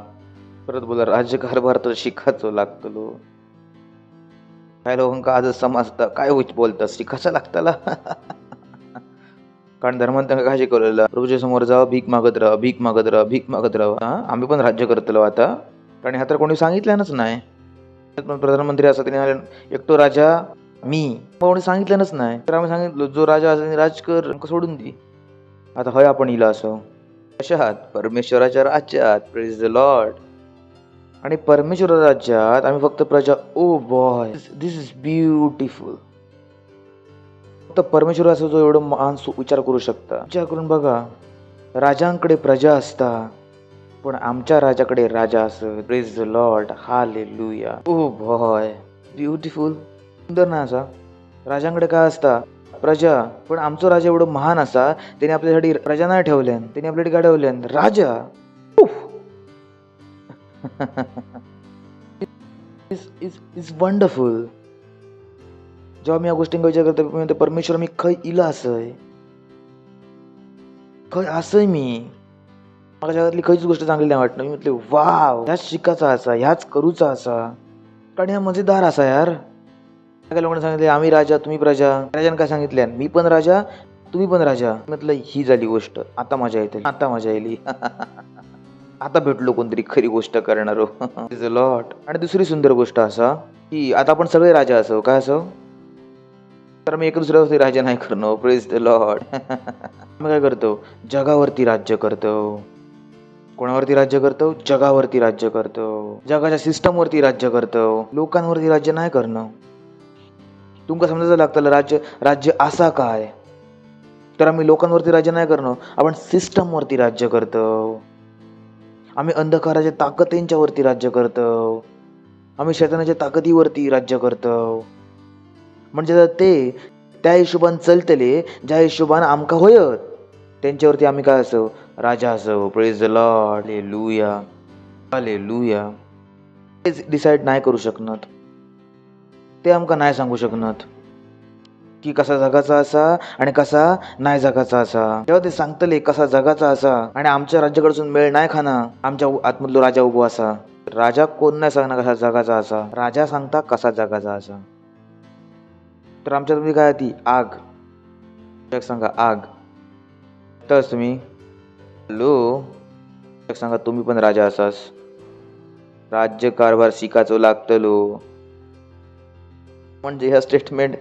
Speaker 7: परत बोला राज्यकारभार तर शिकायचो लागतलो. काय लोकांका आजच समजतं काय बोलतात शिकायचा लागतला. कारण धर्मात त्यांना काय शिकवलेलं प्रभूच्या समोर जावं भीक मागत राहा, भीक मागत राहा, भीक मागत राहा. आम्ही पण राज्य करतलो आता. कारण ह्या तर कोणी सांगितल्यानच नाही. प्रधानमंत्री असं त्याने एकटो राजा मी कोणी सांगितल्यानच नाही. तर आम्ही सांगितलं जो राजा असं राजकर सोडून दे. आता हय आपण इला असो कशात परमेश्वराच्या राज्यात. Praise the Lord. आणि परमेश्वर राज्यात आम्ही फक्त प्रजा. ओ बॉय दिस इज ब्युटिफुल. फक्त परमेश्वर असं जो एवढं महान विचार करू शकता. विचार करून बघा राजांकडे प्रजा असता पण आमच्या राजाकडे राजा असत. Praise the Lord. Hallelujah. O boy beautiful. सुंदर ना असा. राजांकडे काय असता प्रजा पण आमचं राजा एवढं महान असा त्याने आपल्यासाठी प्रजा नाही ठेवल्यान, त्याने आपल्यासाठी काय ठेवल्यान राजा. Is wonderful. जेव्हा मी या गोष्टींचा विचार करतो मी म्हणतो परमेश्वर मी खय इला असय, खय असय मी. माझ्या जगातली खयच गोष्ट चांगली नाही वाटणं. मी म्हटले वाव ह्याच शिकाचा असा, ह्याच करूचा असा. कारण ह्या मजेदार असा यार. काही लोकांनी सांगितले आम्ही राजा तुम्ही प्रजा. राजाने काय सांगितले मी पण राजा तुम्ही पण राजा. म्हटलं ही झाली गोष्ट. आता मजा येते, आता मजा येईल. आता भेटलो कोणतरी खरी गोष्ट करणारो. लॉट. आणि दुसरी सुंदर गोष्ट असा की आता आपण सगळे राजा असो काय असो तर मी एक दुसऱ्यावरती राजा नाही करणं. Praise the Lord. मी काय करतो जगावरती राज्य करतो. कोणावरती राज्य करतो जगावरती राज्य करतो. जगाच्या सिस्टमवरती राज्य करतो. लोकांवरती राज्य नाही करणं. तुमका समजायला लागतं राज्य असा काय. तर आम्ही लोकांवरती राज्य नाही करणं आपण सिस्टमवरती राज्य करतो. आम्ही अंधकाराच्या ताकदींच्यावरती राज्य करतो. आम्ही शैतानाच्या ताकदीवरती राज्य करतो. म्हणजे ते त्या हिशोबान चलतले ज्या हिशोबान आमका होयत त्यांच्यावरती आम्ही काय असो राजा असो. Praise the Lord. Hallelujah. Hallelujah. तेच डिसाईड नाही करू शकणार. ते आमका नाही सांगू शकणार की कसा जगाचा असा आणि कसा नाही जगाचा असा. जेव्हा ते सांगतले कसा जगाचा असा आणि आमच्या राज्याकडसून मेळ नाही खाना आमच्या आतमधलो राजा उभो असा. राजा कोण नाही सांगणार कसा जगाचा असा. राजा सांगता कसा जगाचा असा. तर आमच्या तुम्ही काय ती आग सांगा आग. तरच तुम्ही हॅलो सांगा तुम्ही पण राजा असास. राज्य कारभार शिकायचो लागतलो. म्हणजे ह्या स्टेटमेंट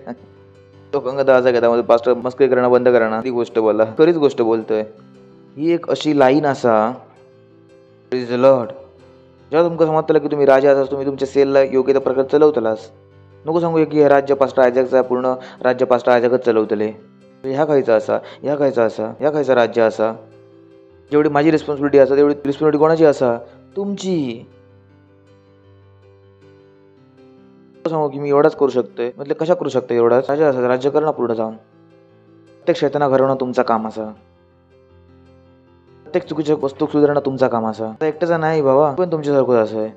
Speaker 7: लोकांना दाजा घेता पास्टर मस्करी करणं बंद करणं ती गोष्ट बोला खरीच गोष्ट बोलतोय. ही एक अशी लाईन असा प्रेज द लॉर्ड. जेव्हा तुमका समजतलं की तुम्ही राजा असास तुम्ही तुमच्या सेलला योग्य त्या प्रकारे चलवतलास. नको सांगू की हे राज्य पास्टर आयजॅकचा पूर्ण राज्य पास्टर आयजॅकच चलवतले. ह्या खायचा असा ह्या खायचा असा ह्या खायचा राज्य असा. जेवढी माझी रिस्पॉन्सिबिलिटी असा तेवढी रिस्पॉन्सिबिलिटी कोणाची असा तुमची. सांगू की मी एवढाच करू शकतोय म्हटलं कशा करू शकतो एवढाच राजा असा राज्य करणं पुढे जाऊन. प्रत्येक शैताना घडवणं तुमचं काम असा. प्रत्येक चुकीच्या वस्तू सुधारणं तुमचा काम असा. एकट्याचा नाही बाबा पण तुमच्यासारखं असं आहे.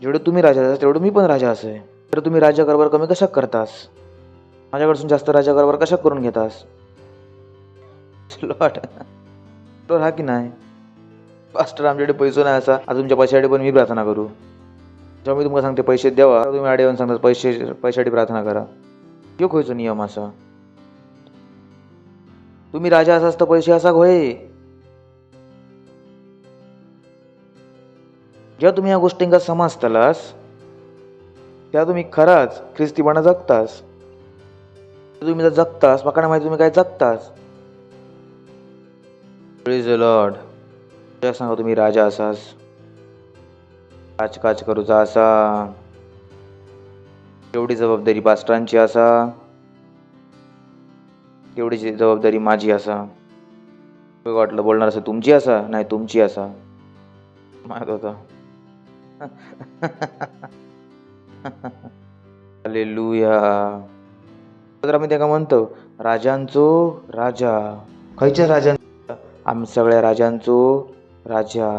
Speaker 7: जेवढं तुम्ही राजा असाल तेवढं मी पण राजा असे. तर तुम्ही राज्यकारभार कमी कशा करतास. माझ्याकडसून जास्त राज्यकारभार कशा करून घेतास. लॉट हा की नाही पास्टर आमच्याकडे पैसे नाही असा आता तुमच्या पैशासाठी पण मी प्रार्थना करू. जेव्हा मी तुम्हाला सांगते पैसे द्यावा तुम्ही आडे येऊन सांगता पैशासाठी प्रार्थना करा. यो खोयचो नियम असा. तुम्ही राजा असाच तर पैसे असा होय. जेव्हा तुम्ही या गोष्टींका समजतालास त्या तुम्ही खराच ख्रिस्तीपणा जगतास. तुम्ही जर जगतास माका माहिती तुम्ही काय जगतास. Praise the Lord. सांगा तुम्ही राजा असास काच करूचा असा. एवढी जबाबदारी पास्टरांची असा तेवढीची जबाबदारी माझी असा. वाटलं बोलणार असं तुमची असा, नाही तुमची असा माहित होता. हालेलुया. तर आम्ही त्याला म्हणतो राजांचो राजा. खयच्या राजांचो? आम्ही सगळ्या राजांचो राजा.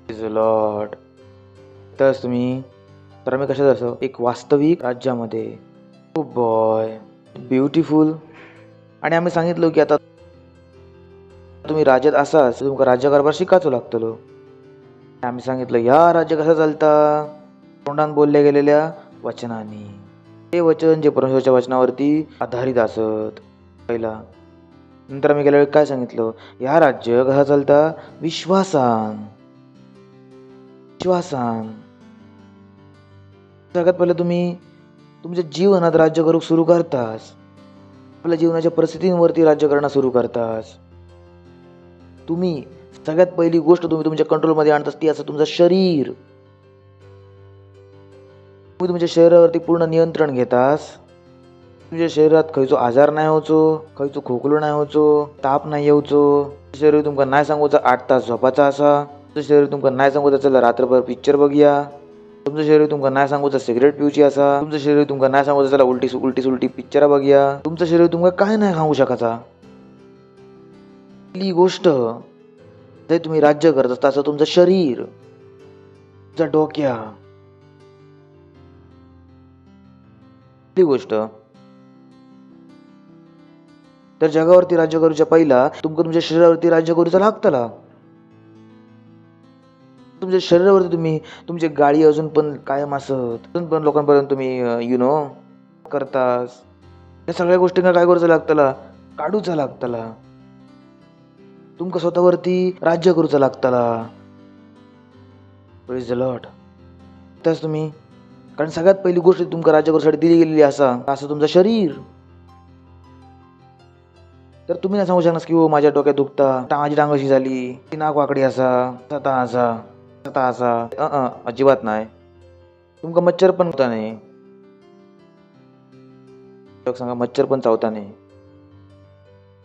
Speaker 7: Praise the Lord. तरच तुम्ही तर आम्ही कशात असं एक वास्तविक राज्यामध्ये. Oh boy beautiful. आणि आम्ही सांगितलं की आता तुम्ही राज्यात असाच तुमका राज्यकारभार शिकायचो लागतलो. आम्ही सांगितलं ह्या राज्य कसा चालता? तोंडान बोलल्या गेलेल्या वचनाने. ते वचन जे परमेश्वराच्या वचनावरती आधारित असत पहिला. नंतर आम्ही गेल्या वेळी काय सांगितलं? ह्या राज्य कसा चालता? विश्वासान. विश्वासान. सगळ्यात पहिले तुम्ही तुमच्या जीवनात राज्य करूक सुरू करतास. आपल्या जीवनाच्या परिस्थितींवरती राज्य करणं सुरू करतास. तुम्ही सगळ्यात पहिली गोष्ट तुम्ही तुमच्या कंट्रोलमध्ये आणतास ती असं तुमचं शरीर. तुम्ही तुमच्या शरीरावरती पूर्ण नियंत्रण घेतास. तुमच्या शरीरात खयचो आजार नाही होचो, खयचो खोकलो नाही होचो, ताप नाही येऊचो. शरीर तुमका नाही सांगूचा 8 तास झोपाचा असा. तुमचं शरीर तुमका नाही सांगूचा चला रात्रभर पिक्चर बघूया. तुमचं शरीर तुमका नाही सांगूचा सिगरेट पिऊची असा. तुमचं शरीर तुमका नाही सांगूचा चला उलटी पिक्चर बघूया. तुमचं शरीर तुमका काय नाही सांगू शकाचा. पहिली गोष्ट जे तुम्ही राज्य करत असता असं तुमचं शरीर, तुमचा डोक्या. पहिली गोष्ट तर जगावरती राज्य करूच्या पहिला तुमका तुमच्या शरीरावरती राज्य करूचा लागतला. तुमच्या शरीरावरती तुम्ही तुमची गाडी अजून पण कायम असत, अजून पण लोकांपर्यंत तुम्ही करतास. या सगळ्या गोष्टींना काय करूचा लागतला? काढूचा लागतला. तुमका स्वतःवरती राज्य करूचा लागतला. Praise the Lord. त्याच तुम्ही कारण सगळ्यात पहिली गोष्ट तुमका राज्य करूसाठी दिली गेलेली असा असं तुमचं शरीर. तर तुम्ही नाही सांगू शकणार की हो माझ्या डोक्यात दुखता, माझी टांग अशी झाली, ती नाक वाकडी असा, असा अजिबात नाही. तुमका मच्छर पण होता नाही. सांगा मच्छर पण चावता नाही.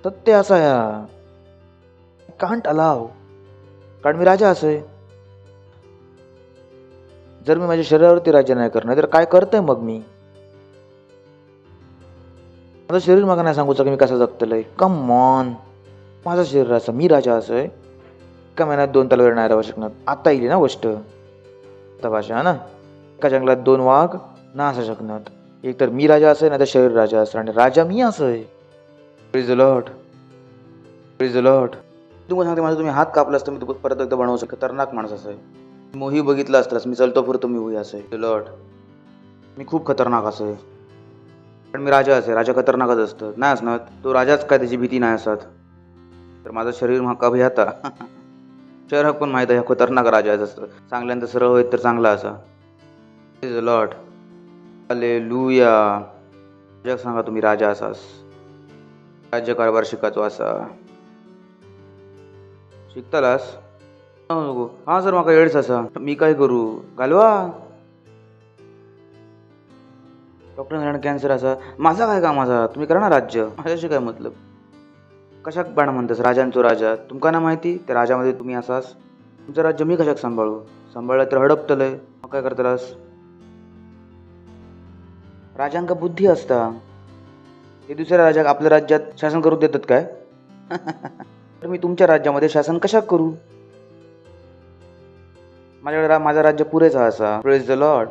Speaker 7: सत्य असा या कांट अलाव. कारण मी राजा असय. जर मी माझ्या शरीरावरती राज्य नाही करणार तर काय करतोय मग मी? माझं शरीर मला नाही सांगूचं की मी कसं जगतलंय. Come on. माझं शरीर असं मी राजा असय. एका महिन्यात 2 तलवार नाही राहू शकणार. आता येईल ना गोष्ट भाषा ना. एका जंगलात 2 वाघ ना असू शकणार. एक तर मी राजा असय नाही तर शरीर राजा असं. आणि राजा मी असय. Praise the Lord. Praise the Lord. तुम्हाला सांगते माझा तुम्ही हात कापलास तर मी परत एकदा बनवू शकतो. खतरनाक माणूस असय. मोही बघितलं असतास मी चलतो फिरतो मी होई असय. लॉर्ड मी खूप खतरनाक असय. पण मी राजा असे. राजा खतरनाकच असतं नाही असणार. तो राजाच काय त्याची भीती नाही असत. तर माझं शरीर म्हाका भियाता. शरीराक पण माहित आहे खतरनाक राजा असतं. चांगल्यानंतर सरळ होईत तर चांगला असा. Praise the Lord. हालेलुया. जग सांगा तुम्ही राजा असास. राज्य कारभार शिकायचो असा. शिकतालास हा सर माका एड्स असा मी काय करू? घालवा. डॉक्टर कॅन्सर असा माझा काय काम असा? तुम्ही करा ना राज्य. माझ्याशी काय मतलब? कशाक बाण म्हणतास राजांचो राजा? तुमका ना माहिती त्या राजामध्ये तुम्ही असास. तुमचं राज्य मी कशाक सांभाळू? सांभाळलं तर हडपतलंय. मग काय करतलास? राजांका बुद्धी असता. ते दुसऱ्या राजाक आपल्या राज्यात शासन करू देतात काय? तर मी तुमच्या राज्यामध्ये शासन कशाक करू? माझ्याकडे माझा राज्य पुरेसा असा. Praise the Lord.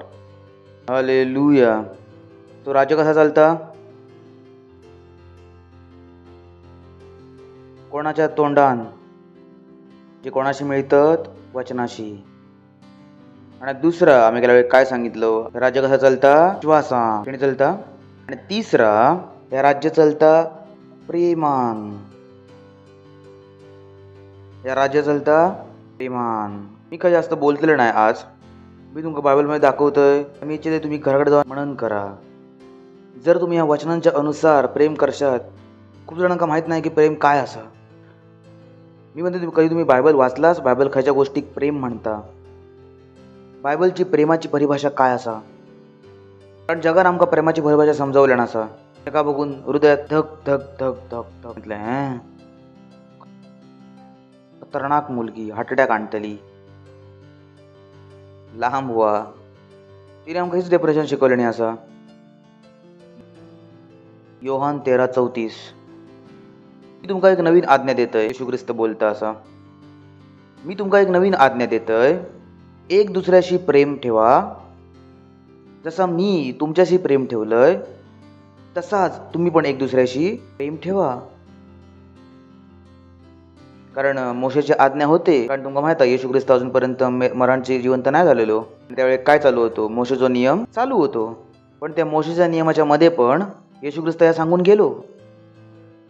Speaker 7: हालेलुया. तो राज्य कसा चालता? कोणाच्या तोंडान जे कोणाशी मिळतात वचनाशी. आणि दुसरा आम्ही गेल्या वेळी काय सांगितलं? राज्य कसा चालता? विश्वासान चालता. आणि तिसरा हे राज्य चालता प्रेमान. या राज्य चालता प्रेमान. मी काय जास्त बोलतले नाही आज. मी तुमका बायबलमध्ये दाखवतोय. मी इच्छिते तुम्ही घराकडे जाऊन मनन करा. जर तुम्ही या वचनांच्या अनुसार प्रेम करशात. खूप जणांना माहित नाही की प्रेम काय असा. मी म्हणते कधी तुम्ही बायबल वाचलास? बायबल खायच्या गोष्टी प्रेम म्हणता. बायबलची प्रेमाची परिभाषा काय असा? कारण जगान आमका प्रेमाची परिभाषा समजावल्या नसा. एका बघून हृदयात धक धक धक धक धक म्हटलं, "हं? खतरनाक मुलगी, हार्ट अटॅक आणतली, लांब व्हा." तिने आमकां हेच डिप्रेशन शिकवलें न्ही आसा. योहान 13:34. मी तुमकां एक नवीन आज्ञा देतय. येशू ख्रिस्त बोलता असा, मी तुमकां एक नवीन आज्ञा देतय, एक दुसऱ्याशी प्रेम ठेवा. जसा मी तुमच्याशी प्रेम ठेवलंय तसाच तुम्ही पण एक दुसऱ्याशी प्रेम ठेवा. कारण मोशेची आज्ञा होते, कारण तुमका माहित आहे येशू ख्रिस्त अजूनपर्यंत मरणचे जिवंत नाही झालेलो. त्यावेळी काय चालू होतो, मोशेचा नियम चालू होतो. पण त्या मोशेच्या नियमाच्या मध्ये पण येशू ख्रिस्त या सांगून गेलो,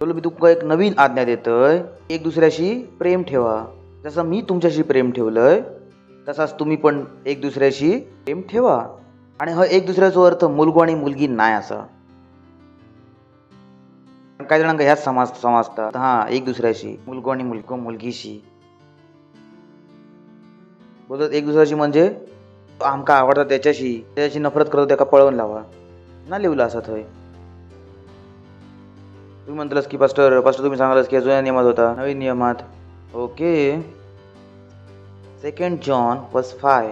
Speaker 7: मी तुमका एक नवीन आज्ञा देतोय, एक दुसऱ्याशी प्रेम ठेवा. जसं मी तुमच्याशी प्रेम ठेवलंय तसाच तुम्ही पण एक दुसऱ्याशी प्रेम ठेवा. आणि हा एक दुसऱ्याचा अर्थ मुलगो आणि मुलगी नाही असा. काही जणांना ह्याच समजतात, हा एक दुसऱ्याशी, मुलगो आणि मुलगीशी बोलतात. एक दुसऱ्याशी म्हणजे आमका आवडता त्याच्याशी नफरत करतो त्याका पळवून लावा ना लिहिलं असं थंय. तुम्ही म्हणतलस की पास्टर तुम्ही सांगालस की जुन्या नियमात होता, नवीन नियमात. Okay, 2 John 5.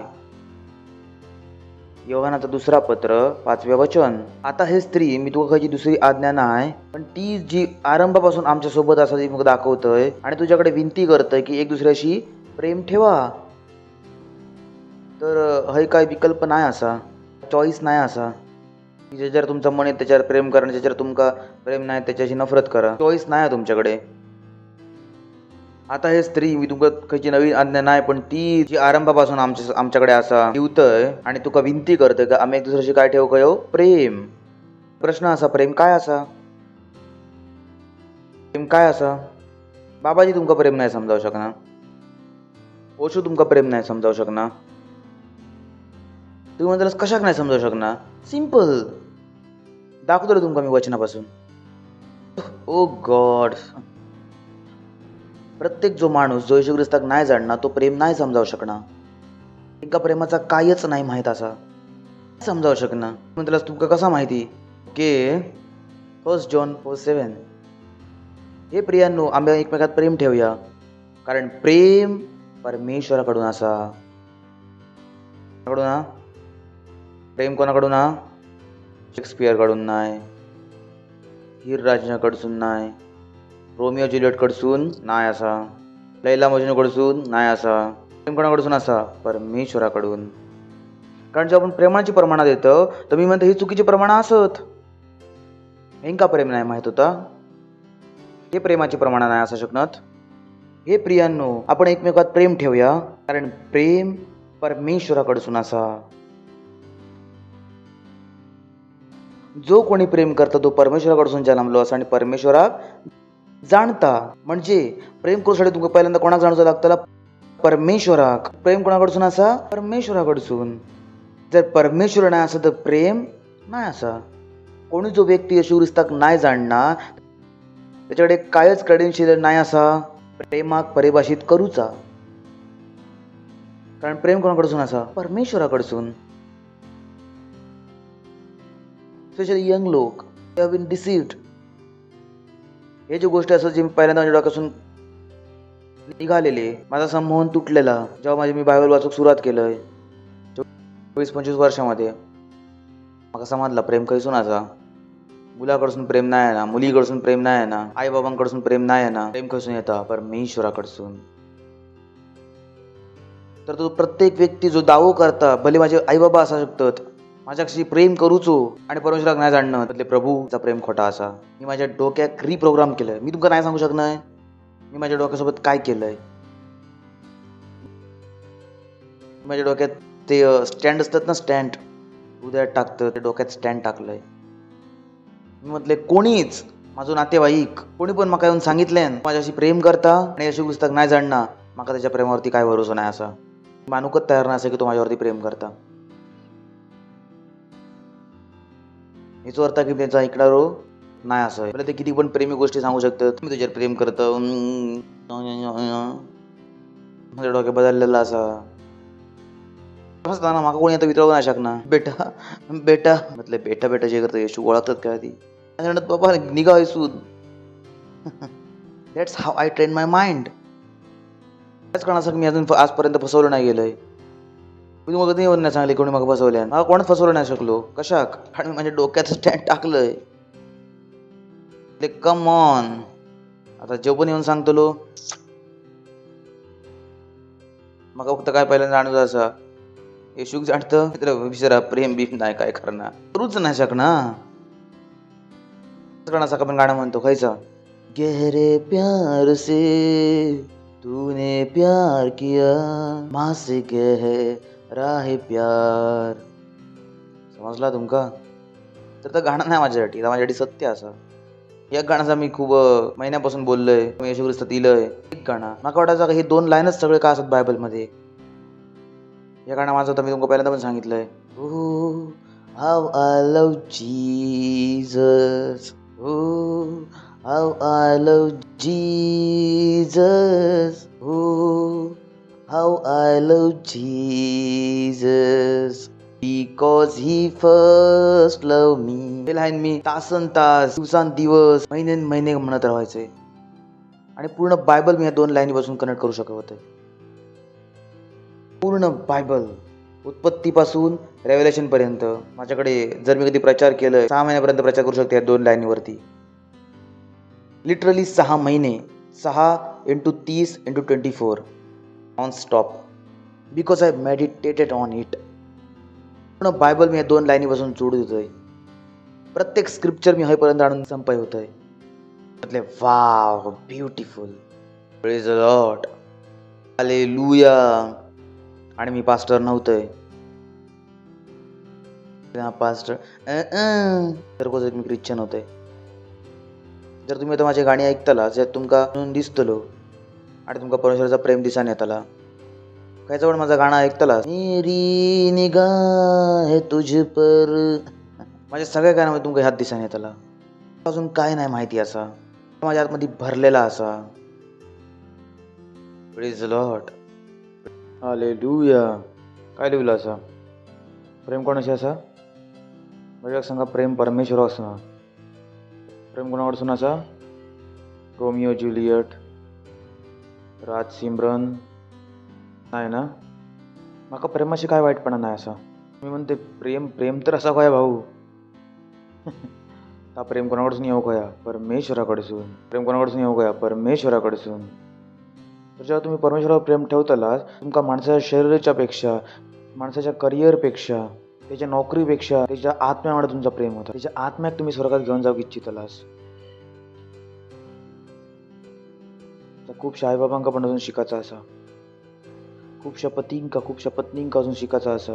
Speaker 7: योहानाचं 2 पत्र 5 वचन. आता हे स्त्री मी तुका खयची दुसरी आज्ञा नाही, पण ती जी आरंभापासून आमच्या सोबत असा ती मग दाखवतय आणि तुझ्याकडे विनंती करतय की एक दुसऱ्याशी प्रेम ठेवा. तर हय काय विकल्प नाही असा, चॉईस नाही असा. ज्याच्यावर तुमचं मन आहे त्याच्यावर प्रेम करा, ज्याच्यावर तुमका प्रेम नाही त्याच्याशी नफरत करा. चॉईस नाही आहे तुमच्याकडे. आता हे स्त्री मी तुका खयची नवीन आज्ञा नाही, पण ती जी आरंभापासून आमच्याकडे असा ठेवतय आणि तुका विनंती करतय का आम्ही एक दुसऱ्याशी काय ठेवू कयो, प्रेम. प्रश्न असा, प्रेम काय असा? प्रेम काय असा? बाबाजी तुमका प्रेम नाही समजावू शकना, ओशू तुमका प्रेम नाही समजावू शकना. तुम्ही म्हणताल कशाक नाही समजावू शकना? सिंपल, दाखवतो तुमका मी वचनापासून. ओ गॉड, प्रत्येक जो माणूस जो येशू ख्रिस्ताक नाही जाणना तो प्रेम नाही समजावू शकना. एका प्रेमाचा कायच नाही माहीत असा, समजावू शकना. म्हणतलास तुमका कसा माहिती की 1 जॉन 4:7. हे प्रियांनो, आम्ही एकमेकात प्रेम ठेवूया, कारण प्रेम परमेश्वराकडून असा. कोणाकडून? प्रेम कोणाकडून? शेक्सपियर कडून नाही, हीर रांझण्याकडसून नाही, रोमिओ ज्युलियट कडसून नाही असा, लैला मजनू कडसून नाही असा. प्रेम कोणाकडसून असा? परमेश्वराकडून. कारण जेव्हा आपण प्रेमाची प्रमाणा देतो तर मी म्हणतो ही चुकीची प्रमाण असत. हेंका प्रेम नाही माहित होता, हे प्रेमाची प्रमाण नाही असू शकत. हे प्रियांनो, आपण एकमेकात प्रेम ठेवूया, कारण प्रेम परमेश्वराकडसून असा. जो कोणी प्रेम करता तो परमेश्वराकडसून जन्मलो असा आणि परमेश्वराक जाणता. म्हणजे प्रेम करूसाठी तुमका पहिल्यांदा कोणाक जाणूचा लागतला? परमेश्वराक. प्रेम कोणाकडसून असा? परमेश्वराकडसून. जर परमेश्वर नाही असा तर प्रेम नाही असा. कोणी जो व्यक्ती येशू ख्रिस्ताक नाही जाणना त्याच्याकडे कायच क्रेडेन्शियल नाही असा प्रेमाक परिभाषित करूचा. कारण प्रेम कोणाकडसून असा? परमेश्वराकडसून. स्पेशली यंग लोक, दे हॅव बीन डिसीव्ड. हे जे गोष्टी असतात जे पहिल्यांदा माझ्या डोक्यातून निघालेले, माझा संमोहन तुटलेला जेव्हा मी बायबल वाचूक सुरुवात केलंय 24-25 वर्षामध्ये, मला समजला प्रेम खयसून असा. मुलाकडसून प्रेम नाही आहे ना, मुलीकडसून प्रेम नाही आहे ना, आई बाबांकडसून प्रेम नाही आहे ना. प्रेम खयसून येता? परमेश्वराकडसून. तर तो प्रत्येक व्यक्ती जो दावो करता, भले माझे आई बाबा असू शकतात, माझ्याशी प्रेम करूचो आणि परमेश्वराक नाही जाणणं, त्यातले प्रभूचा प्रेम खोटा असा. मी माझ्या डोक्यात रिप्रोग्राम केलंय. मी तुमका नाही सांगू शकणार मी माझ्या डोक्यासोबत काय केलंय. माझ्या डोक्यात ते स्टँड असतात ना, स्टँड उद्या टाकतं, ते डोक्यात स्टँड टाकलंय. मी म्हटले कोणीच माझं नातेवाईक कोणी पण माका येऊन सांगितले माझ्याशी प्रेम करता आणि येशू ख्रिस्ताक नाही जाणना, माका त्याच्या प्रेमावरती काय भरोसा नाही असा. मानूकच तयार नाही असे की तो माझ्यावरती प्रेम करता. याचा अर्थ की त्यांचा ऐकणारो नाही असं. मला ते किती पण प्रेमी गोष्टी सांगू शकतात, मी तुझ्यावर प्रेम करतो, माझ्या डोक्यात बदललेला असा. माका कोणी आता विचारू नाही शकणार बेटा बेटा म्हटलं बेटा बेटा जे करतं येशू ओळखतात काय ती म्हणत बाबा निघा हैसून. That's how I train my mind. त्याच कारणासाठी मी अजून आजपर्यंत फसवलं नाही गेलंय. मी तुम्हाला कधी येऊन नाही सांगले कोणी मग फसवल्या, मला कोणाच फसवलं नाही शकलो कशाक, आणि मी माझ्या डोक्याचं स्टँड टाकलंय. कम ऑन, आता जेव पण येऊन सांगतलो. मग फक्त काय पहिल्यांदा जाणवत असा येशूक जाणतं विचारा प्रेम बीम नाही काय करणार, करूच नाही शकणार. आपण गाणं म्हणतो खायचा, गहरे प्यार से तूने प्यार किया मासे गहरा है प्यार. समजला तुमका? तर गाणं नाही माझ्यासाठी, माझ्यासाठी सत्य असा. या गाण्याचा मी खूप महिन्यापासून बोललोय, येशू ख्रिस्तात इलय. एक गाणं मला वाटायचं का हे 2 लाईनच सगळे का असतात बायबलमध्ये. या गाणं माझं तर मी तुमका पहिल्यांदा पण सांगितलंय. Oh, how I love Jesus. Oh, how I love Jesus. Oh, how I love Jesus. Because he first loved me. हे लाईन मी तासन तास, दिवसान दिवस, महिने महिने म्हणत राहायचे. आणि पूर्ण बायबल मी या 2 लाईनीपासून कनेक्ट करू शकत होते. पूर्ण बायबल उत्पत्तीपासून रेव्हलेशन पर्यंत माझ्याकडे जर मी कधी प्रचार केलं 6 महिन्यापर्यंत प्रचार करू शकते या 2 लाईनीवरती. लिटरली 6 महिने, 6 × 30 × 24 on stop, because I meditated on it. पूर्ण बायबल मी या 2 लाईनीपासून जोडत होतोय. प्रत्येक स्क्रिप्चर मी हयपर्यंत आणून संपाय होतोय. म्हटले wow beautiful, praise the Lord, hallelujah. आणि मी पास्टर नव्हतोय, पास्टर तर मी ख्रिश्चन होते. जर तुम्ही आता माझी गाणी ऐकताला ज्यात तुमका दिसतलो आणि तुमका परमेश्वराचा प्रेम दिसान येताला, काय जवळ माझं गाणं ऐकताला, मेरी निगाह तुझ पर, माझ्या सगळ्या गाण्यामध्ये तुमका ह्यात दिसान येताला. अजून काय नाही माहिती असा माझ्या आतमध्ये भरलेला असा. Praise the Lord, hallelujah. काय लिहिलं असा? प्रेम कोणाशी असा? बघा सांगा, प्रेम परमेश्वर असणार. प्रेम कोणाकडसून असा? रोमिओ ज्युलियट, राज सिमरन नाही ना? माका प्रेमाशी काय वाईटपणा नाही असा. मी म्हणते प्रेम प्रेम तर असा काय भाऊ. हा प्रेम कोणाकडसून येऊ कया? परमेश्वराकडसून. प्रेम कोणाकडसून येऊ कया? परमेश्वराकडसून. तर जेव्हा तुम्ही परमेश्वरावर प्रेम ठेवताला, तुमका माणसाच्या शरीराच्या पेक्षा, माणसाच्या करिअरपेक्षा, त्याच्या नोकरीपेक्षा त्याच्या आत्म्यावर तुमचा प्रेम होता. त्याच्या आत्म्याक तुम्ही स्वर्गात घेऊन जाऊ इच्छितालास. खूपशा आईबाबांका पण अजून शिकायचा असा, खूपशा खूपशा पत्नींका अजून शिकायचा असा.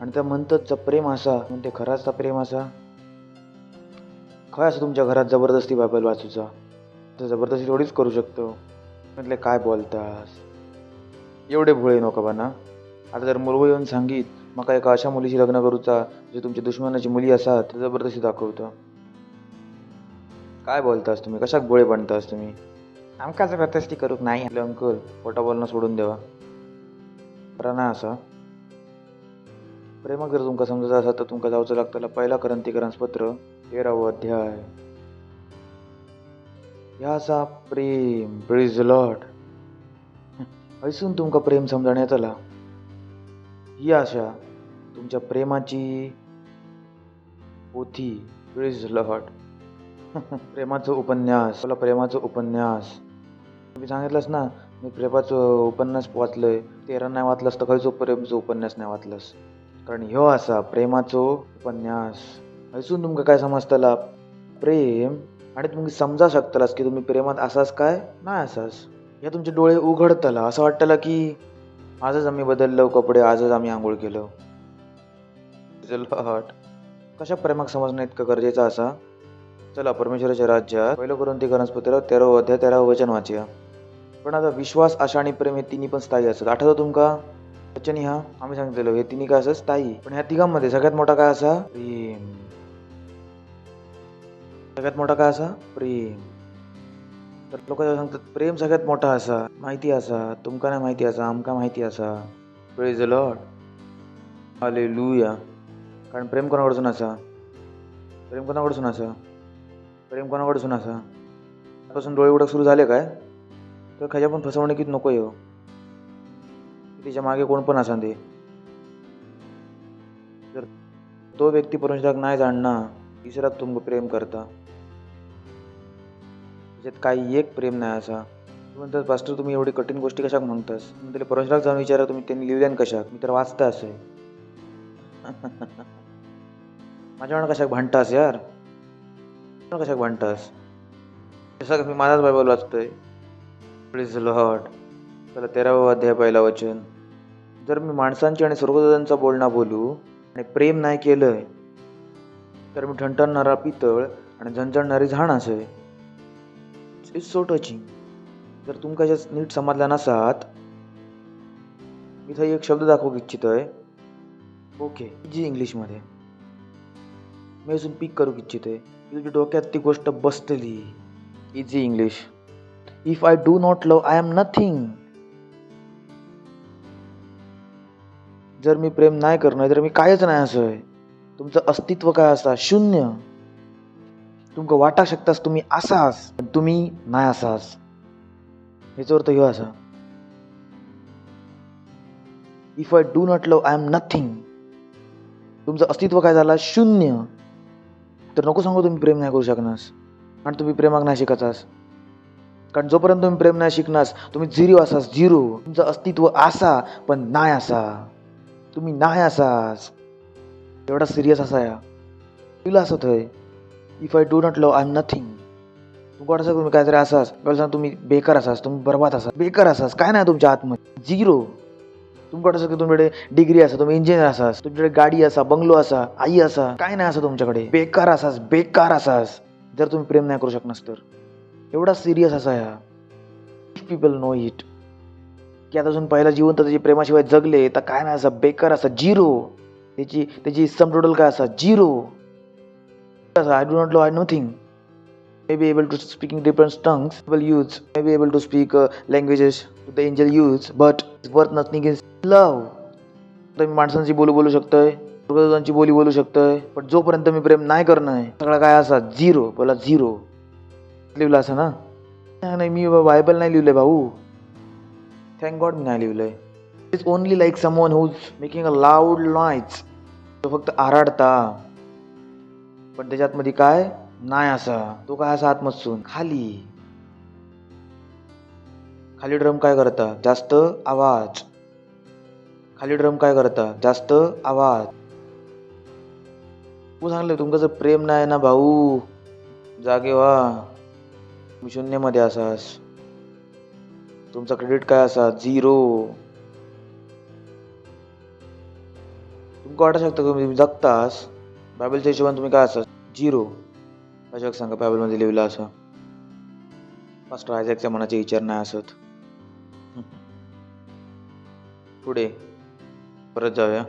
Speaker 7: आणि त्या म्हणतात प्रेम असा, म्हणते खराचा प्रेम असा काय असं तुमच्या घरात जबरदस्ती बायबल वाचूचा? तर जबरदस्ती थोडीच करू शकतो. म्हटले काय बोलतास, एवढे भोळे नको बना. आता जर मुलगा येऊन सांगित मका एका अशा मुलीशी लग्न करूचा जे तुमच्या दुश्मनाची मुली असात, तर जबरदस्ती दाखवतो. काय बोलतास तुम्ही, कशाक भोळे बनतास तुम्ही? आमका जबरदस्ती करूक नाही. आपले अंकल खोटा बोलणं सोडून देवा. खरा नाही असा. प्रेमाक जर तुमका समजायचं असा तर तुमका जाऊचं लागतं 1 कोरिंथीपत्र 13 अध्याय. ह्या असा प्रेम. Praise the Lord. ऐसून तुमका प्रेम समजण्यात आला. ही आशा तुमच्या प्रेमाची पोथी. Praise the Lord. प्रेमाचं उपन्यास. मला प्रेमाचं उपन्यास तुम्ही सांगितलंस ना, मी प्रेमाचं उपन्यास वाचलंय. 13 नाही वाचलंस तर खायचो प्रेमचं उपन्यास नाही वाचलंस. कारण ह्यो असा प्रेमाचं उपन्यास. ऐसून तुमका काय समजतला प्रेम, आणि तुम्ही समजा शकतालास की तुम्ही प्रेमात असाच काय नाही असाच. या तुमचे डोळे उघडतला. असं वाटतला की आजच आम्ही बदललो कपडे, आजच आम्ही आंघोळ केलो. कशा प्रेमाक समजणं इतकं गरजेचं असा. चला परमेश्वराच्या राज्यात 1 कोरिंथीपत्र 13 अध्याय 13 वचन वाचूया. पण आता विश्वास, आशा आणि प्रेम हे तिन्ही पण स्थायी असतात. आठवतं तुमका वचन ह्या आम्ही सांगितलेलो, हे तिन्ही काय असं स्थायी. पण ह्या तिघांमध्ये सगळ्यात मोठा काय असा? प्रेम. सगळ्यात मोठा काय असा? प्रेम. तर लोक सांगतात प्रेम सगळ्यात मोठा असा. माहिती असा तुमका नाही माहिती असा, आमका माहिती असा. Praise the Lord. हालेलुया. कारण प्रेम कोणाकडसून असा? प्रेम कोणाकडसून असा प्रेम कोणाकडसून असा पासून डोळे उडक सुरू झाले काय तर खायच्या पण फसवणुकीत नको येऊ तिच्या मागे कोण पण असा ते जर तो व्यक्ती परमेश्वराक नाही जाणना तिसरात तुमक प्रेम करता त्याच्यात काही एक प्रेम नाही असा म्हणतात पास्टर तुम्ही एवढी कठीण गोष्टी कशाक म्हणतास त्याला परमेश्वराक जाऊन विचारा तुम्ही त्यांनी लिहिल्यान कशाक मी तर वाचता असे माझ्यावर कशाक भांडतास यार कशाक भांडतास जसं मी माझाच बायबल वाचतोय प्लीज लॉर्ड त्याला 13वा अध्याय पहिला वचन जर मी माणसांची आणि स्वर्गदूतांचा बोलणा बोलू आणि प्रेम नाही केलंय तर मी ठणठणणारा पितळ आणि झणझणणारी झाण असे इट्स सो टचिंग जर तुमका याच्यात नीट समजला नसात मी इथं एक शब्द दाखवू इच्छितोय ओके जी इंग्लिशमध्ये मी अजून पीक करू इच्छितोय तुझ्या डोक्यात ती गोष्ट बसतली easy English if I do not love I am nothing जर मी प्रेम नाही करणार तर मी कायच नाही असं तुमचं अस्तित्व काय असा शून्य तुमका वाटा शकतास तुम्ही असाच पण तुम्ही नाही असाच ह्याचा अर्थ ह्यो असा if I do not love I am nothing तुमचं अस्तित्व काय झाला शून्य तर नको सांगू तुम्ही प्रेम नाही करू शकनास आणि तुम्ही प्रेमाक नाही शिकाचास कारण जोपर्यंत तुम्ही प्रेम नाही शिकनास तुम्ही झिरो असास झिरो तुमचं अस्तित्व असा पण नाही असा तुम्ही नाही असास एवढा सिरियस असा या तुला असत आहे if I do not love I am nothing तुमका वाटतं तुम्ही काहीतरी असास सांग तुम्ही बेकार असास तुम्ही बरबाद असास बेकार असास काय नाही तुमच्या आतमध्ये झिरो तुमका वाटतं की तुमच्याकडे डिग्री असा तुम्ही इंजिनियर असास तुमच्याकडे गाडी असा बंगलो असा आई असा काय नाही असं तुमच्याकडे बेकार असास जर तुम्ही प्रेम नाही करू शकनास तर एवढा सिरियस असा या पीपल नो इट की आता अजून पहिला जीवन तर त्याची प्रेमाशिवाय जगले तर काय नाही असा बेकार असा झिरो त्याची सम टोटल काय असा zero I do not low I nothing may be able to speak in different tongues people use may be able to speak languages the angel use but it's worth nothing is love तर मी माणसांची बोलू शकतोय स्वर्गदूतांची बोलू शकतोय पण जोपर्यंत मी प्रेम नाही करणं सगळा काय असा झिरो बोला झिरो लिहिलं असं ना नाही मी बायबल नाही लिहिलंय भाऊ थँक गॉड मी नाही लिहिलंय it's only like someone who's making a loud noise तो फक्त आराडता पण त्याच्यात मध्ये काय नाही असा तो काय असा आत्मसून खाली ड्रम काय करता जास्त आवाज खाली ड्रम काय करता जास्त आवाज तू सांगलं तुमचं जर प्रेम नाही ना भाऊ जागे व्हा तुम्ही शून्यमध्ये असास तुमचा क्रेडिट काय असा झिरो तुमका वाटू शकतं तुम्ही जगतास बायबलच्या हिशोबाने तुम्ही काय असास झिरो कशाक सांगा बायबलमध्ये लिहिलं असं पास्टर आयझॅकच्या मनाचे विचार नाही असत पुढे परत जाऊया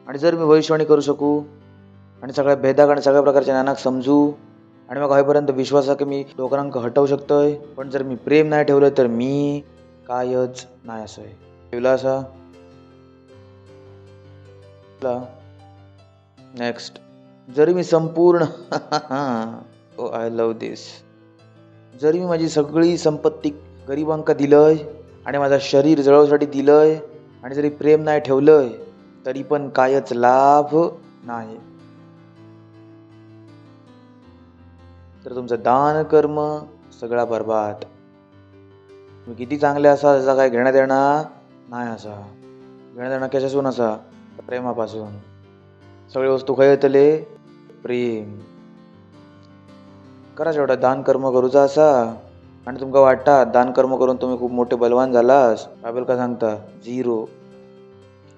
Speaker 7: आणि जर मी भविष्यवाणी करू शकू आणि सगळ्या भेदाक आणि सगळ्या प्रकारच्या ज्ञानाक समजू आणि मग होईपर्यंत विश्वास आहे की मी लोकांक हटवू शकतोय पण जर मी प्रेम नाही ठेवलं तर मी कायच नाही असं आहे ठेवला असा नेक्स्ट जरी मी संपूर्ण ओ आय लव्ह दिस जरी मी माझी सगळी संपत्ती गरिबांका दिलंय आणि माझं शरीर जळवसाठी दिलंय आणि जरी प्रेम नाही ठेवलंय तरी पण कायच लाभ नाही तर तुमचं दान कर्म सगळा बरबाद तुम्ही किती चांगले असा त्याचा काय घेण्यात येणार नाही असा घेण्यात येणार कशासून असा प्रेमापासून सगळी वस्तू काय येतले प्रेम करा जेवढा दान कर्म करूचा असा आणि तुमका वाटता दान कर्म करून तुम्ही खूप मोठे बलवान झालास बायबल का सांगता झिरो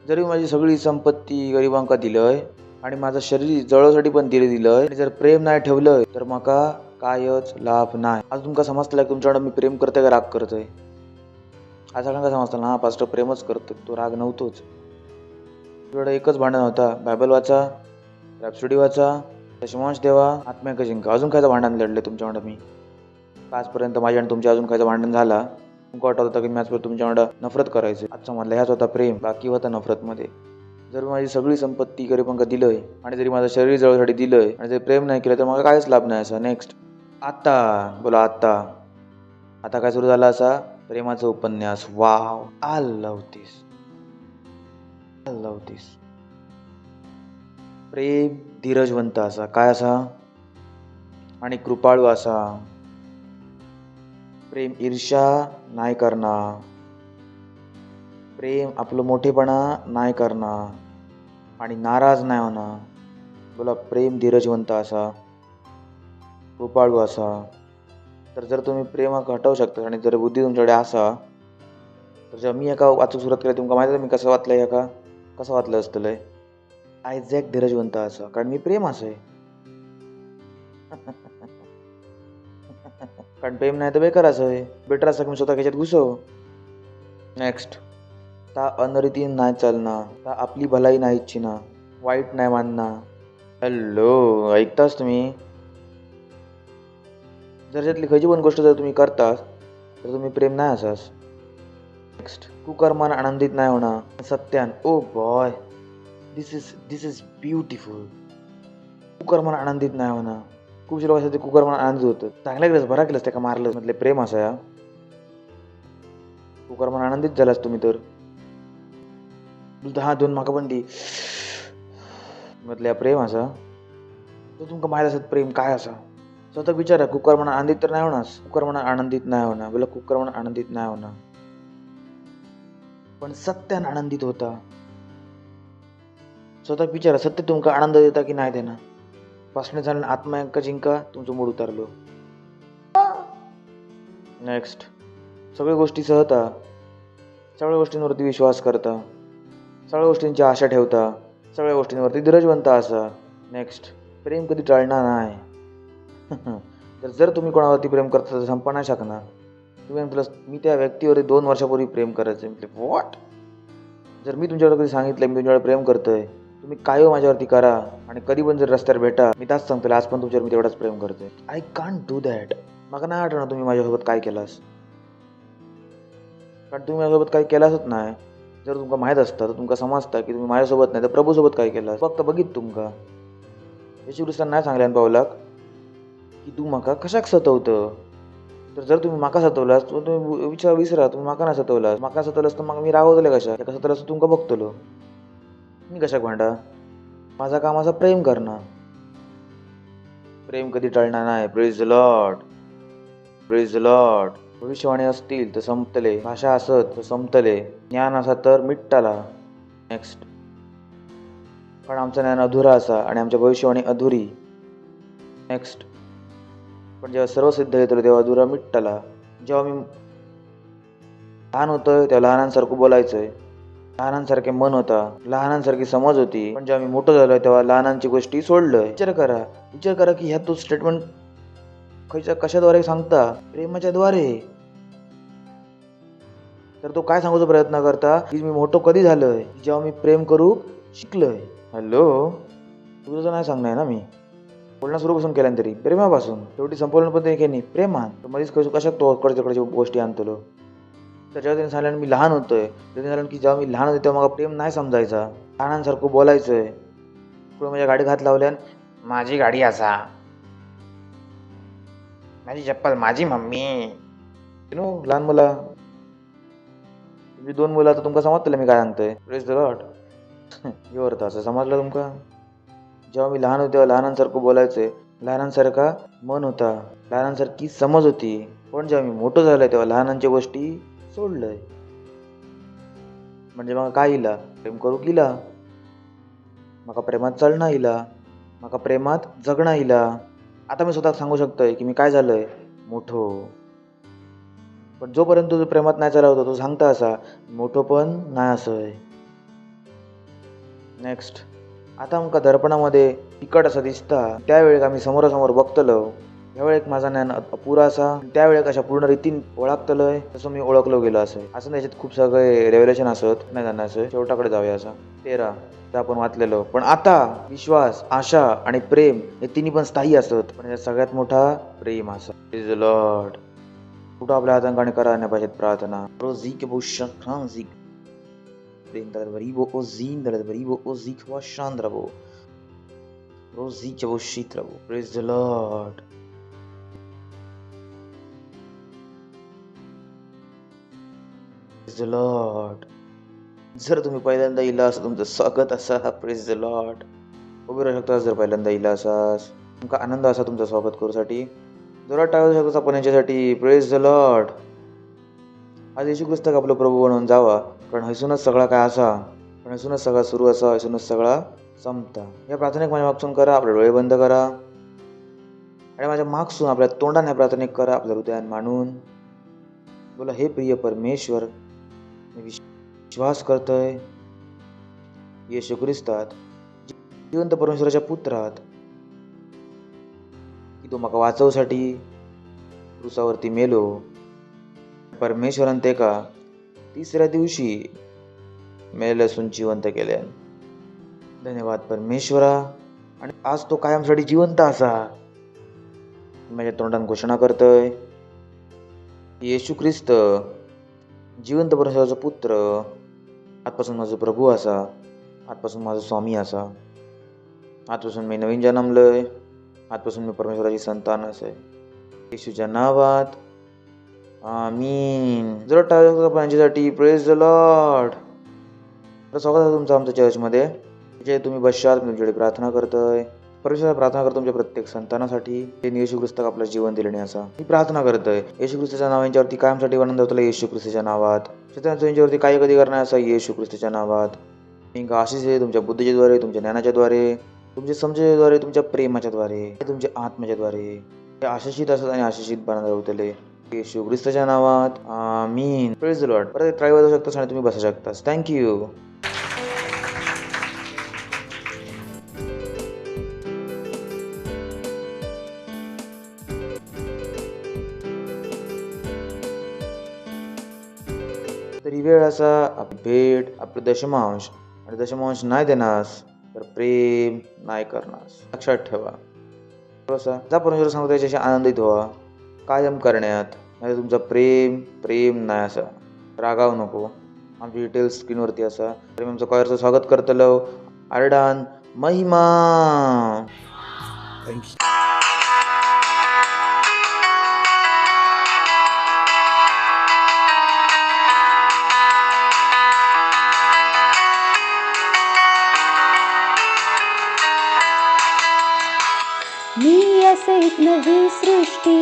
Speaker 7: जरी माझी सगळी संपत्ती गरिबांका दिलंय आणि माझं शरीर जळवसाठी पण दिलंय आणि जर प्रेम नाही ठेवलंय तर मका कायच लाभ नाही आज तुमका समजलं की तुमच्याकडे मी प्रेम करतोय का राग करतोय आज सगळ्यांना समजतं ना पास्टर प्रेमच करतो तो राग नव्हतोच तुझ्याकडे एकच भांडण होता बायबल वाचा रॅप्सोडी वाचा दशमांश देवा आत्म्याका जिंका अजून खायचं भांडण लढले तुमच्याकडे मी आजपर्यंत माझ्या आणि तुमच्या अजून खायचं भांडण झाला तुमका वाटत होतं की मी आजपर्यंत तुमच्याकडे नफरत करायचं आजचा मधला ह्याच होता प्रेम बाकी होता नफरतमध्ये जर माझी सगळी संपत्ती करी पण दिलंय आणि जरी माझं शरीर जळसाठी दिलंय आणि जर प्रेम नाही केलं तर मला काहीच लाभ नाही असा. नेक्स्ट आता बोला आता काय सुरू झालं असा प्रेमाचा उपन्यास. वाव, आय लव्ह दिस. प्रेम धीरजवंत असा, काय असा आणि कृपाळू असा. प्रेम ईर्ष्या नाही करणार, प्रेम आपलं मोठेपणा नाही करणार आणि नाराज नाही होणार. बोला प्रेम धीरजवंत असा, कृपाळू असा. तर जर तुम्ही प्रेमाक हटवू शकता आणि जर बुद्धी तुमच्याकडे असा तर जेव्हा मी एका वाचूक सुरुवात केली तुमका माहिती आहे मी कसं वाचलंय कसं वाचलं असतलंय. आयझॅक धीरजवंत असा, कारण मी प्रेम असं आहे. कारण प्रेम नाही तर बेकार असं आहे. बेटर असं मी स्वतः ह्याच्यात घुसव. नेक्स्ट ता अनरीतीन नाही चालणार, ता आपली भलाई नाही इच्छिना, वाईट नाही मानणार. हॅलो, ऐकताच तुम्ही? जर त्यातली खयची पण गोष्ट जर तुम्ही करतास तर तुम्ही प्रेम नाही असास. नेक्स्ट कुकर्मान आनंदित नाही होणार. सत्यान, oh boy, this is beautiful. कुकर्मान आनंदित नाही होणार. खूपशे लोक असतात कुकर्मान आनंदित होतं. चांगल्या केलंस, बरा केलंस, त्या मारलं म्हटले प्रेम असा या. कुकर्मान आनंदित झालास तुम्ही तर हा दोन माका पण दी म्हटल्या प्रेम असा. तर तुमका माहित असत प्रेम काय असा. स्वतः विचारा, कुकर्मान आनंदित तर नाही होणार. कुकर्मान आनंदित नाही होणार. बोला कुकर्मान आनंदित नाही होणार, पण सत्यान आनंदित होता. स्वतः विचारा, सत्य तुमका आनंद देता की नाही देणार. पासणे झालं आत्मा अंक जिंका, तुमचं मूड उतरलो. नेक्स्ट सगळ्या गोष्टी सहता, सगळ्या गोष्टींवरती विश्वास करता, सगळ्या गोष्टींची आशा ठेवता, सगळ्या गोष्टींवरती धीरजवंत असा. नेक्स्ट प्रेम कधी टळणार नाही. तर जर तुम्ही कोणावरती प्रेम करता तर संपा नाही शकणार. तुम्ही म्हटलं मी त्या व्यक्तीवरती 2 वर्षापूर्वी प्रेम करायचं, म्हटले व्हॉट. जर मी तुमच्यावर कधी सांगितलं मी तुमच्यावर प्रेम करतोय, तुम्ही काय माझ्यावरती करा आणि कधी पण जर रस्त्यावर भेटा, मी त्याच सांगतो आज पण तुमच्यावर मी तेवढाच प्रेम करतोय. I can't do that. मला नाही आठवणार तुम्ही माझ्यासोबत काय केलास, कारण तुम्ही माझ्यासोबत काय केलासच नाही. जर तुमका माहीत असतं तर तुमका समजता की तुम्ही माझ्यासोबत नाही तर प्रभूसोबत काय केलास. फक्त बघित तुमका येशू ख्रिस्तान नाही सांगल्यान पावलाक की तू माका कशाक सतवतं. तर जर तुम्ही माका सतवलास तर तुम्ही विसरा, तुम्ही माका नाही सतवलास. माका सतवलास तर मग मी रागवतले कशा सतवलास तर तुमका बघतलो मी कशाक भांडा. माझा काम असा प्रेम करणं. प्रेम कधी टळणार नाही. Praise the Lord, praise the Lord. भविष्यवाणी असतील तर संपतले, भाषा असत तर संपतले, ज्ञान असा तर मिटताला. नेक्स्ट कारण आमचं ज्ञान अधुरा असा आणि आमच्या भविष्यवाणी अधुरी. नेक्स्ट पण जेव्हा सर्व सिद्ध येतो तेव्हा अधुरा मिटताला. जेव्हा मी लहान होतोय तेव्हा लहानांसारखं बोलायचंय, लहानांसारखे मन होता, लहानांसारखी समज होती. पण जेव्हा मी मोठं झालोय तेव्हा लहानांची गोष्टी सोडलोय. विचार करा की ह्या तो स्टेटमेंट कशाद्वारे सांगता. प्रेमाच्या द्वारे. तर तो काय सांगूचा प्रयत्न करता की मी मोठं कधी झालोय, जेव्हा मी प्रेम करू शिकलोय. हॅलो, तुझं नाही सांगणार ना. मी बोलणं सुरूपासून केल्यान तरी प्रेमापासून शेवटी संपूर्णपणे केली प्रेमान. तर मध्येच कशा तो कडच्या गोष्टी आणतो. तर जेव्हा त्यांनी सांगितलं मी लहान होतोय, त्यांनी सांगितलं की जेव्हा मी लहान होते तेव्हा मला प्रेम नाही समजायचा. लहानांसारखं बोलायचंय. पुढे माझ्या गाडी हात लावल्यान माझी गाडी असा, माझी चप्पल माझी मम्मी. लहान मुला तुमची 2 मुलं तर तुमका समजतलं मी काय सांगतोय. Praise the Lord. एवढं असं समजलं तुमका. जेव्हा मी लहान होते तेव्हा लहानांसारखं बोलायचंय, लहानांसारखा मन होता, लहानांसारखी समज होती. पण जेव्हा मी मोठं झालोय तेव्हा लहानांच्या गोष्टी सोडलंय. म्हणजे मग काय इला प्रेम करू इला, मका प्रेमात चढणं इला, मका प्रेमात जगणं इला. आता मी स्वतः सांगू शकतोय की मी काय झालोय मोठो. पण जोपर्यंत तुझं प्रेमात नाही चालवतो तो सांगता असा मोठो पण नाही असं. नेक्स्ट आता आमका दर्पणामध्ये तिकट असं दिसता, त्यावेळेक आम्ही समोरासमोर बघतलो. ह्यावेळेक माझा ज्ञान अपुरा असा, त्यावेळेक अशा पूर्ण रीतीन ओळखतलोय तसं मी ओळखलो गेलो असं. असं त्याच्यात खूप सगळे रेव्हलेशन असत नाही जाणार असं. शेवटाकडे जाऊया असं 13 ते आपण वाचलेलो. पण आता विश्वास, आशा आणि प्रेम हे तिन्ही पण स्थायी असत, पण यात सगळ्यात मोठा प्रेम असा. Praise the Lord. कुठं आपल्या हातांकाने करा नाही पाहिजेत प्रार्थना. रोझिक Bhushan Beribo Ozindra Beribo Ozikwa Chandrabo Rozichabo Shitrabo. Praise the Lord. Praise the Lord. जर तुम्ही पहिल्यांदा इला असं तुमचं स्वागत असा. Praise the Lord. उभे राहू शकता जर पहिल्यांदा इला असास. तुमका आनंद असा तुमचं स्वागत करूसाठी. जोरात टाळू शकता आपण यांच्यासाठी. Praise the Lord. आज येशू ख्रिस्त आपलं प्रभू बनवून जावा, कारण हैसूनच सगळा काय असा, कारण हैसूनच सगळा सुरू असा, हैसूनच सगळा संपता. या प्रार्थनेक माझ्या मागसून करा. आपले डोळे बंद करा आणि माझ्या मागसून आपल्या तोंडाने प्रार्थनेक करा, आपल्या हृदयात मानून बोला, हे प्रिय परमेश्वर, मी विश्वास करतोय येशू ख्रिस्तात, जिवंत परमेश्वराच्या पुत्रात, की तो म्हाका वाचवसाठी क्रुसावरती मेलो. परमेश्वरान तेका तिसऱ्या दिवशी मेल्यासून जिवंत केले. धन्यवाद परमेश्वरा. आणि आज तो कायमसाठी जिवंत असा. माझ्या तोंडान घोषणा करतोय, येशू ख्रिस्त जिवंत परमेश्वराचा पुत्र, आजपासून माझा प्रभू असा, आजपासून माझा स्वामी असा. आजपासून मी नवीन जन्मलोय. आजपासून मी परमेश्वराची संतान असे. येशूच्या नावात आमीन. जर टाळ्यांसाठी प्रेज द लॉर्ड. स्वागत आहे तुमचं आमच्या चर्चमध्ये, जे तुम्ही बसशाल. तुमच्याकडे प्रार्थना करतोय. परमेश्वराला प्रार्थना करतो तुमच्या प्रत्येक संतानासाठी. ते येशू ख्रिस्ताक आपलं जीवन दिले असा मी प्रार्थना करतोय. येशू ख्रिस्ताच्या नाव यांच्यावरती कायमसाठी आनंद होतला. येशू ख्रिस्ताच्या नावात शैतानाचं यांच्यावरती काय कधी करणार असा. येशू ख्रिस्ताच्या नावात इंका आशिष आहे तुमच्या बुद्धीच्या द्वारे, तुमच्या ज्ञानाच्या द्वारे, तुमच्या समजेच्या द्वारे, तुमच्या प्रेमाच्या द्वारे, तुमच्या आत्म्याच्या द्वारे ते आशिषित असतात आणि आशिषित बनत होतले. येशू ख्रिस्ताच्या नावात आमीन. Praise the Lord. परत ट्राय वाजवू शकतास आणि तुम्ही बसू शकतास. थँक्यू. तरी वेळ असा आपली भेट, आपले दशमांश, आणि दशमांश नाही देणास तर प्रेम नाही करणास. लक्षात ठेवा. जा परमेश्वर सांगतो त्याच्याशी आनंदित व्हा कायम करण्यात. नाही तुमचा प्रेम नाही असा. रागावू नको. आमची डिटेल्स स्क्रीनवरती असा. तरी आमचं कॉयरचं स्वागत करतलो. आरडान महिमा.
Speaker 2: मी असं एक नवी सृष्टी,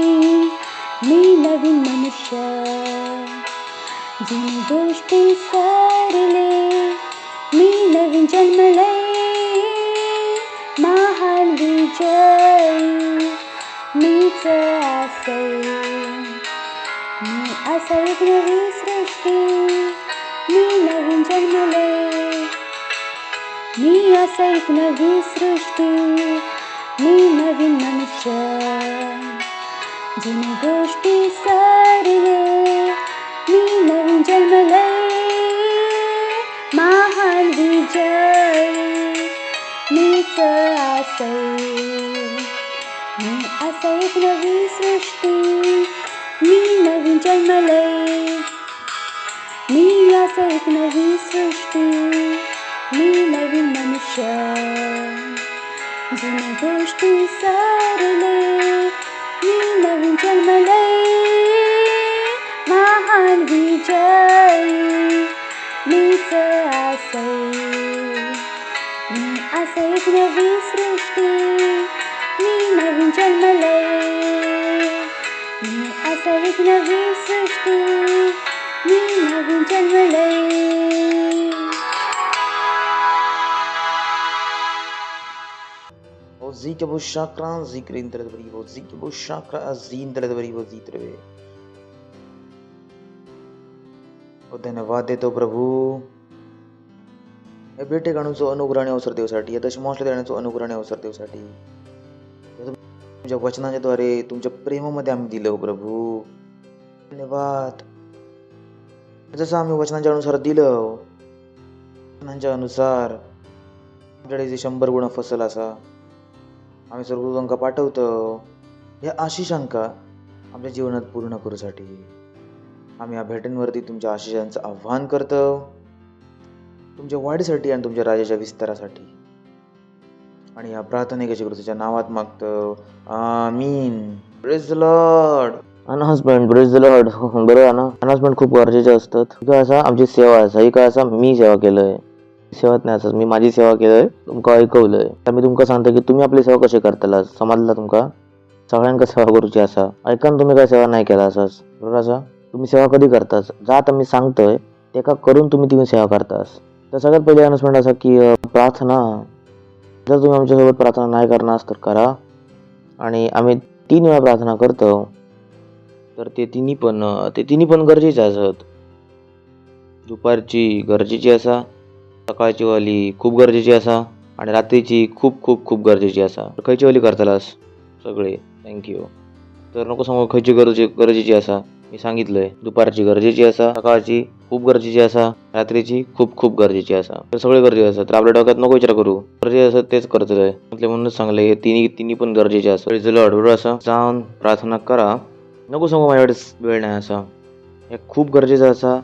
Speaker 2: मी नवीन मनुष्य, जुनी गोष्टी सारले, मी नवीन जन्मले, महान विजय मीच असे. मी असं एक नवी सृष्टी, मी नवीन जन्मले, मी असं एक नवी सृष्टी, मी नवीन मनुष्य, जुनी गोष्टी सारले, मी नवीन जन्मले, महान विजय मीच असे. मी असं एक नवी सृष्टी, मी नवीन जन्मले, मी असं एक नवी सृष्टी, मी नवीन मनुष्य, जुनी गोष्टी सारले, मी नवीन जन्मले, महान विजय मीच असे. मी असं एक नवी सृष्टी, मी नवीन जन्मले, मी असं एक नवी सृष्टी, मी नवीन जन्मले.
Speaker 7: Zikabo chakra, zikrintra dvarivo, zikabo chakra, azindra dvarivo, zitrave. धन्यवाद देतो प्रभू या भेटे गाणूचो अनुग्रह आणि अवसर देवसाठी, या दशमांश देण्याचो अनुग्रह आणि अवसर देवसाठी, तुमच्या वचनाच्या द्वारे तुमच्या प्रेमामध्ये आम्ही दिलो प्रभू. धन्यवाद. जसं आम्ही वचनाच्या अनुसार दिलं, वचनांच्या अनुसार आमच्याकडे जे 100 गुण फसल असा आम्ही सर्व पाठवतो. या आशिषांका आमच्या जीवनात पूर्ण करूसाठी आम्ही या भेटींवरती तुमच्या आशिषांचं आव्हान करतो. तुमच्या वाढीसाठी आणि तुमच्या राज्याच्या विस्तारासाठी. आणि या प्रार्थना येशू ख्रिस्ताच्या नावात मागतो. आमीन. Praise the Lord. Announcement. Praise the Lord. बरं आहे ना, अनाउन्समेंट खूप गरजेचे असतात. काय असा आमची सेवा असा, ही काय असा मी सेवा केलंय, सेवात नाही असं मी माझी सेवा केलंय, तुमका ऐकवलंय. तर मी तुमका सांगतो की तुम्ही आपली सेवा कशी करताला. समजला तुमका. सगळ्यांका सेवा करूची असा. ऐका ना, तुम्ही काय सेवा नाही केला असाच, बरोबर असा. तुम्ही सेवा कधी करतास, जा आता मी सांगतोय ते का करून तुम्ही सेवा करतास. तर सगळ्यात पहिली अनाउन्समेंट असा की प्रार्थना, जर तुम्ही आमच्यासोबत प्रार्थना नाही करणार तर करा. आणि आम्ही 3 वेळा प्रार्थना करतो, तर ते तिन्ही पण गरजेचे असत. दुपारची गरजेची असा, सकाळची वाली खूप गरजेची असा, आणि रात्रीची खूप खूप खूप गरजेची असा. खयची वाली करतालास सगळे. थँक्यू. तर नको सांगू खयची गरजेची असा. मी सांगितलंय, दुपारची गरजेची असा, सकाळची खूप गरजेची असा, रात्रीची खूप खूप गरजेची असा. तर सगळे गरजेचे असतात. तर आपल्या डोक्यात नको विचार करू, गरजेचे असत तेच करतोय म्हटलं म्हणूनच चांगलं. हे तिन्ही पण गरजेचे असतात. Praise the Lord. बरोबर असं जाऊन प्रार्थना करा. नको सांगू माझ्याकडे वेळ नाही असा. हे खूप गरजेचं असा.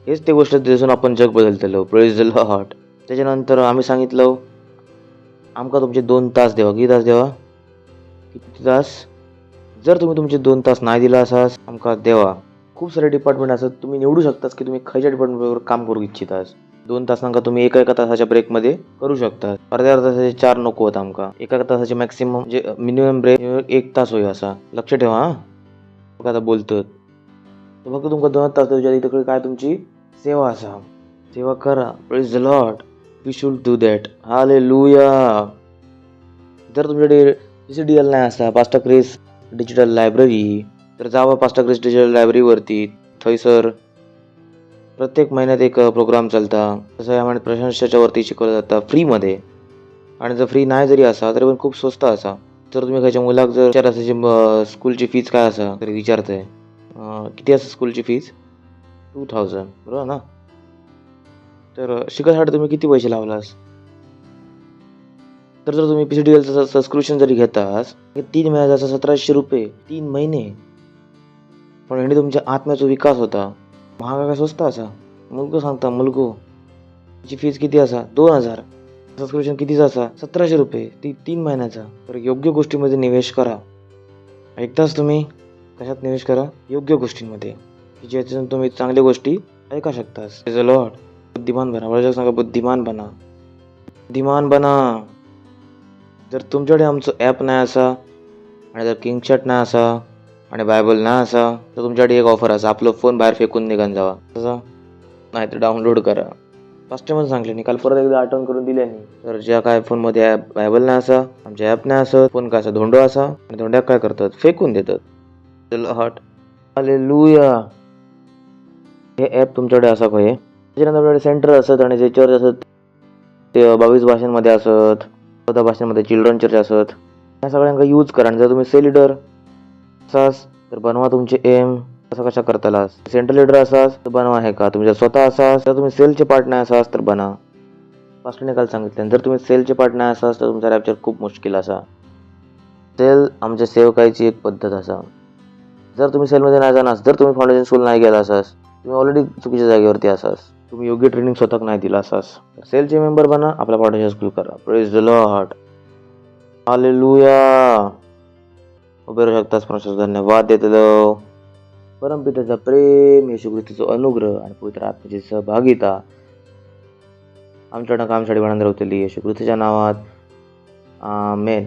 Speaker 7: हेच ते गोष्ट दिसून आपण जग बदलतलो. Praise the Lord. त्याच्यानंतर आम्ही सांगितलं आमका तुमचे 2 तास देवा. किती तास देवा? किती तास? जर तुम्ही तुमचे 2 तास नाही दिला असास आमका देवा. खूप सारे डिपार्टमेंट असतात, तुम्ही निवडू शकतास की तुम्ही खयच्या डिपार्टमेंटवर काम करू इच्छितास. 2 तास नका तुम्ही एका तासाच्या ब्रेकमध्ये करू शकता. अर्ध्या तासाचे 4 नको होत आमका. एका तासाचे मॅक्सिमम म्हणजे मिनिमम ब्रेक 1 तास होईल असा. लक्ष ठेवा हा. आता बोलतो फक्त तुमका 2 तास देऊच्या तिकडे काय तुमची सेवा असा. सेवा करा. Praise the lord. We should do that. Hallelujah. जर तुमच्याकडे DCDL नाही असता, पास्टर क्रिस डिजिटल लायब्ररी, तर जावा पास्टर क्रिस डिजिटल लायब्ररीवरती. थंयसर प्रत्येक महिन्यात एक प्रोग्राम चालता. तसं या महिन्यात प्रशंसाच्या वरती शिकवलं जातं फ्रीमध्ये. आणि जर फ्री नाही जरी असा तरी पण खूप स्वस्त असा. जर तुम्ही खायच्या मुलाक जर विचार असायची स्कूलची फीज काय असा तरी विचारतंय किती असं स्कूलची फीज 2000, बरोबर ना. तर शिकायसाठी तुम्ही किती पैसे लावलास. तर जर तुम्ही PCDLचं सबस्क्रिप्शन जरी घेतास 3 महिन्याचा 1700 रुपये 3 महिने. पण ह्याने तुमच्या आत्म्याचा विकास होता. महागा काय स्वस्त असा. मुलगो सांगता मुलगो त्याची फीज किती असा 2000. सबस्क्रिप्शन कितीचा असा 1700 रुपये 3 महिन्याचा. तर योग्य गोष्टीमध्ये निवेश करा. ऐकताच तुम्ही. कशात निवेश करा? योग्य गोष्टींमध्ये की ज्याच्यातून तुम्ही चांगल्या गोष्टी ऐका शकतास. Praise the Lord. बुद्धिमान बना. मला सांगा बुद्धिमान बना. बुद्धिमान बना. जर तुमच्याकडे आमचं ॲप नाही असा आणि जर किंगचॅट नाही असा आणि बायबल नाही असा तर तुमच्याकडे एक ऑफर असा. आपलं फोन बाहेर फेकून निघून जावा. तसं नाही तर डाउनलोड करा. फर्स्ट टाइमच सांगले नाही, काल परत एकदा आठवण करून दिली नाही. तर ज्या काय फोनमध्ये ॲप बायबल नाही असा, आमच्या ॲप नाही असं, फोन काय असा धोंडो असा आणि धोंड्याक काय करतात फेकून देतात. हट. हालेलुया. हे ॲप तुमच्याकडे असा काय. त्याच्यानंतर आपल्याकडे सेंटर असत आणि जे चर्च असत ते 22 भाषांमध्ये असत, 14 भाषांमध्ये चिल्ड्रन चर्च असत. या सगळ्यांका यूज करा. आणि जर तुम्ही सेल लीडर असास तर बनवा तुमचे एम कसं कशा करताला. सेंटर लीडर असास तर बनवा. हे का तुमच्या स्वतः असास तर तुम्ही सेलचे पार्ट नाही असास तर बना. पास्टरने काल सांगितलं जर तुम्ही सेलचे पार्ट नाही असास तर तुमचा रॅप्चर खूप मुश्किल असा. सेल आमच्या सेवकायची एक पद्धत असा. जर तुम्ही सेलमध्ये नाही जाणार, जर तुम्ही फाउंडेशन स्कूल नाही गेला असास, तुम्ही ऑलरेडी चुकीच्या जागेवरती असास, तुम्ही योग्य ट्रेनिंग स्वतःक नाही दिला असास, तर सेलचे मेंबर बना. आपला फाउंडेशन स्कूल करा. Praise the Lord. हालेलुया. उभे राहू शकतास. परमेश्वर धन्यवाद देतो. परमपित्याचा प्रेम, येशू ख्रिस्ताचा अनुग्रह आणि पवित्र आत्म्याची सहभागिता आमच्याकडं कामसाठी आनंद राहतली येशू ख्रिस्ताच्या नावात. आमेन.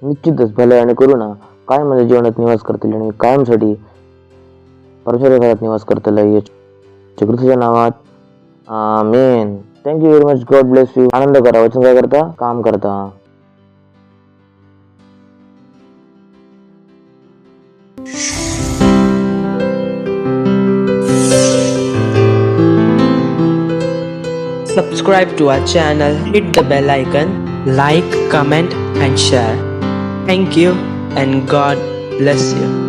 Speaker 7: निश्चितच भले आणि करुणा कायम म्हणजे जीवनात निवास करतील आणि कायमसाठी परमेश्वराच्या घरात निवास करतील येशू ख्रिस्ताच्या नावात. Amen. Thank you very much. God bless you. आनंद करा. वचन काय करता? काम करता.
Speaker 8: Subscribe to our channel, hit the bell icon, like, comment and share. Thank you and God bless you.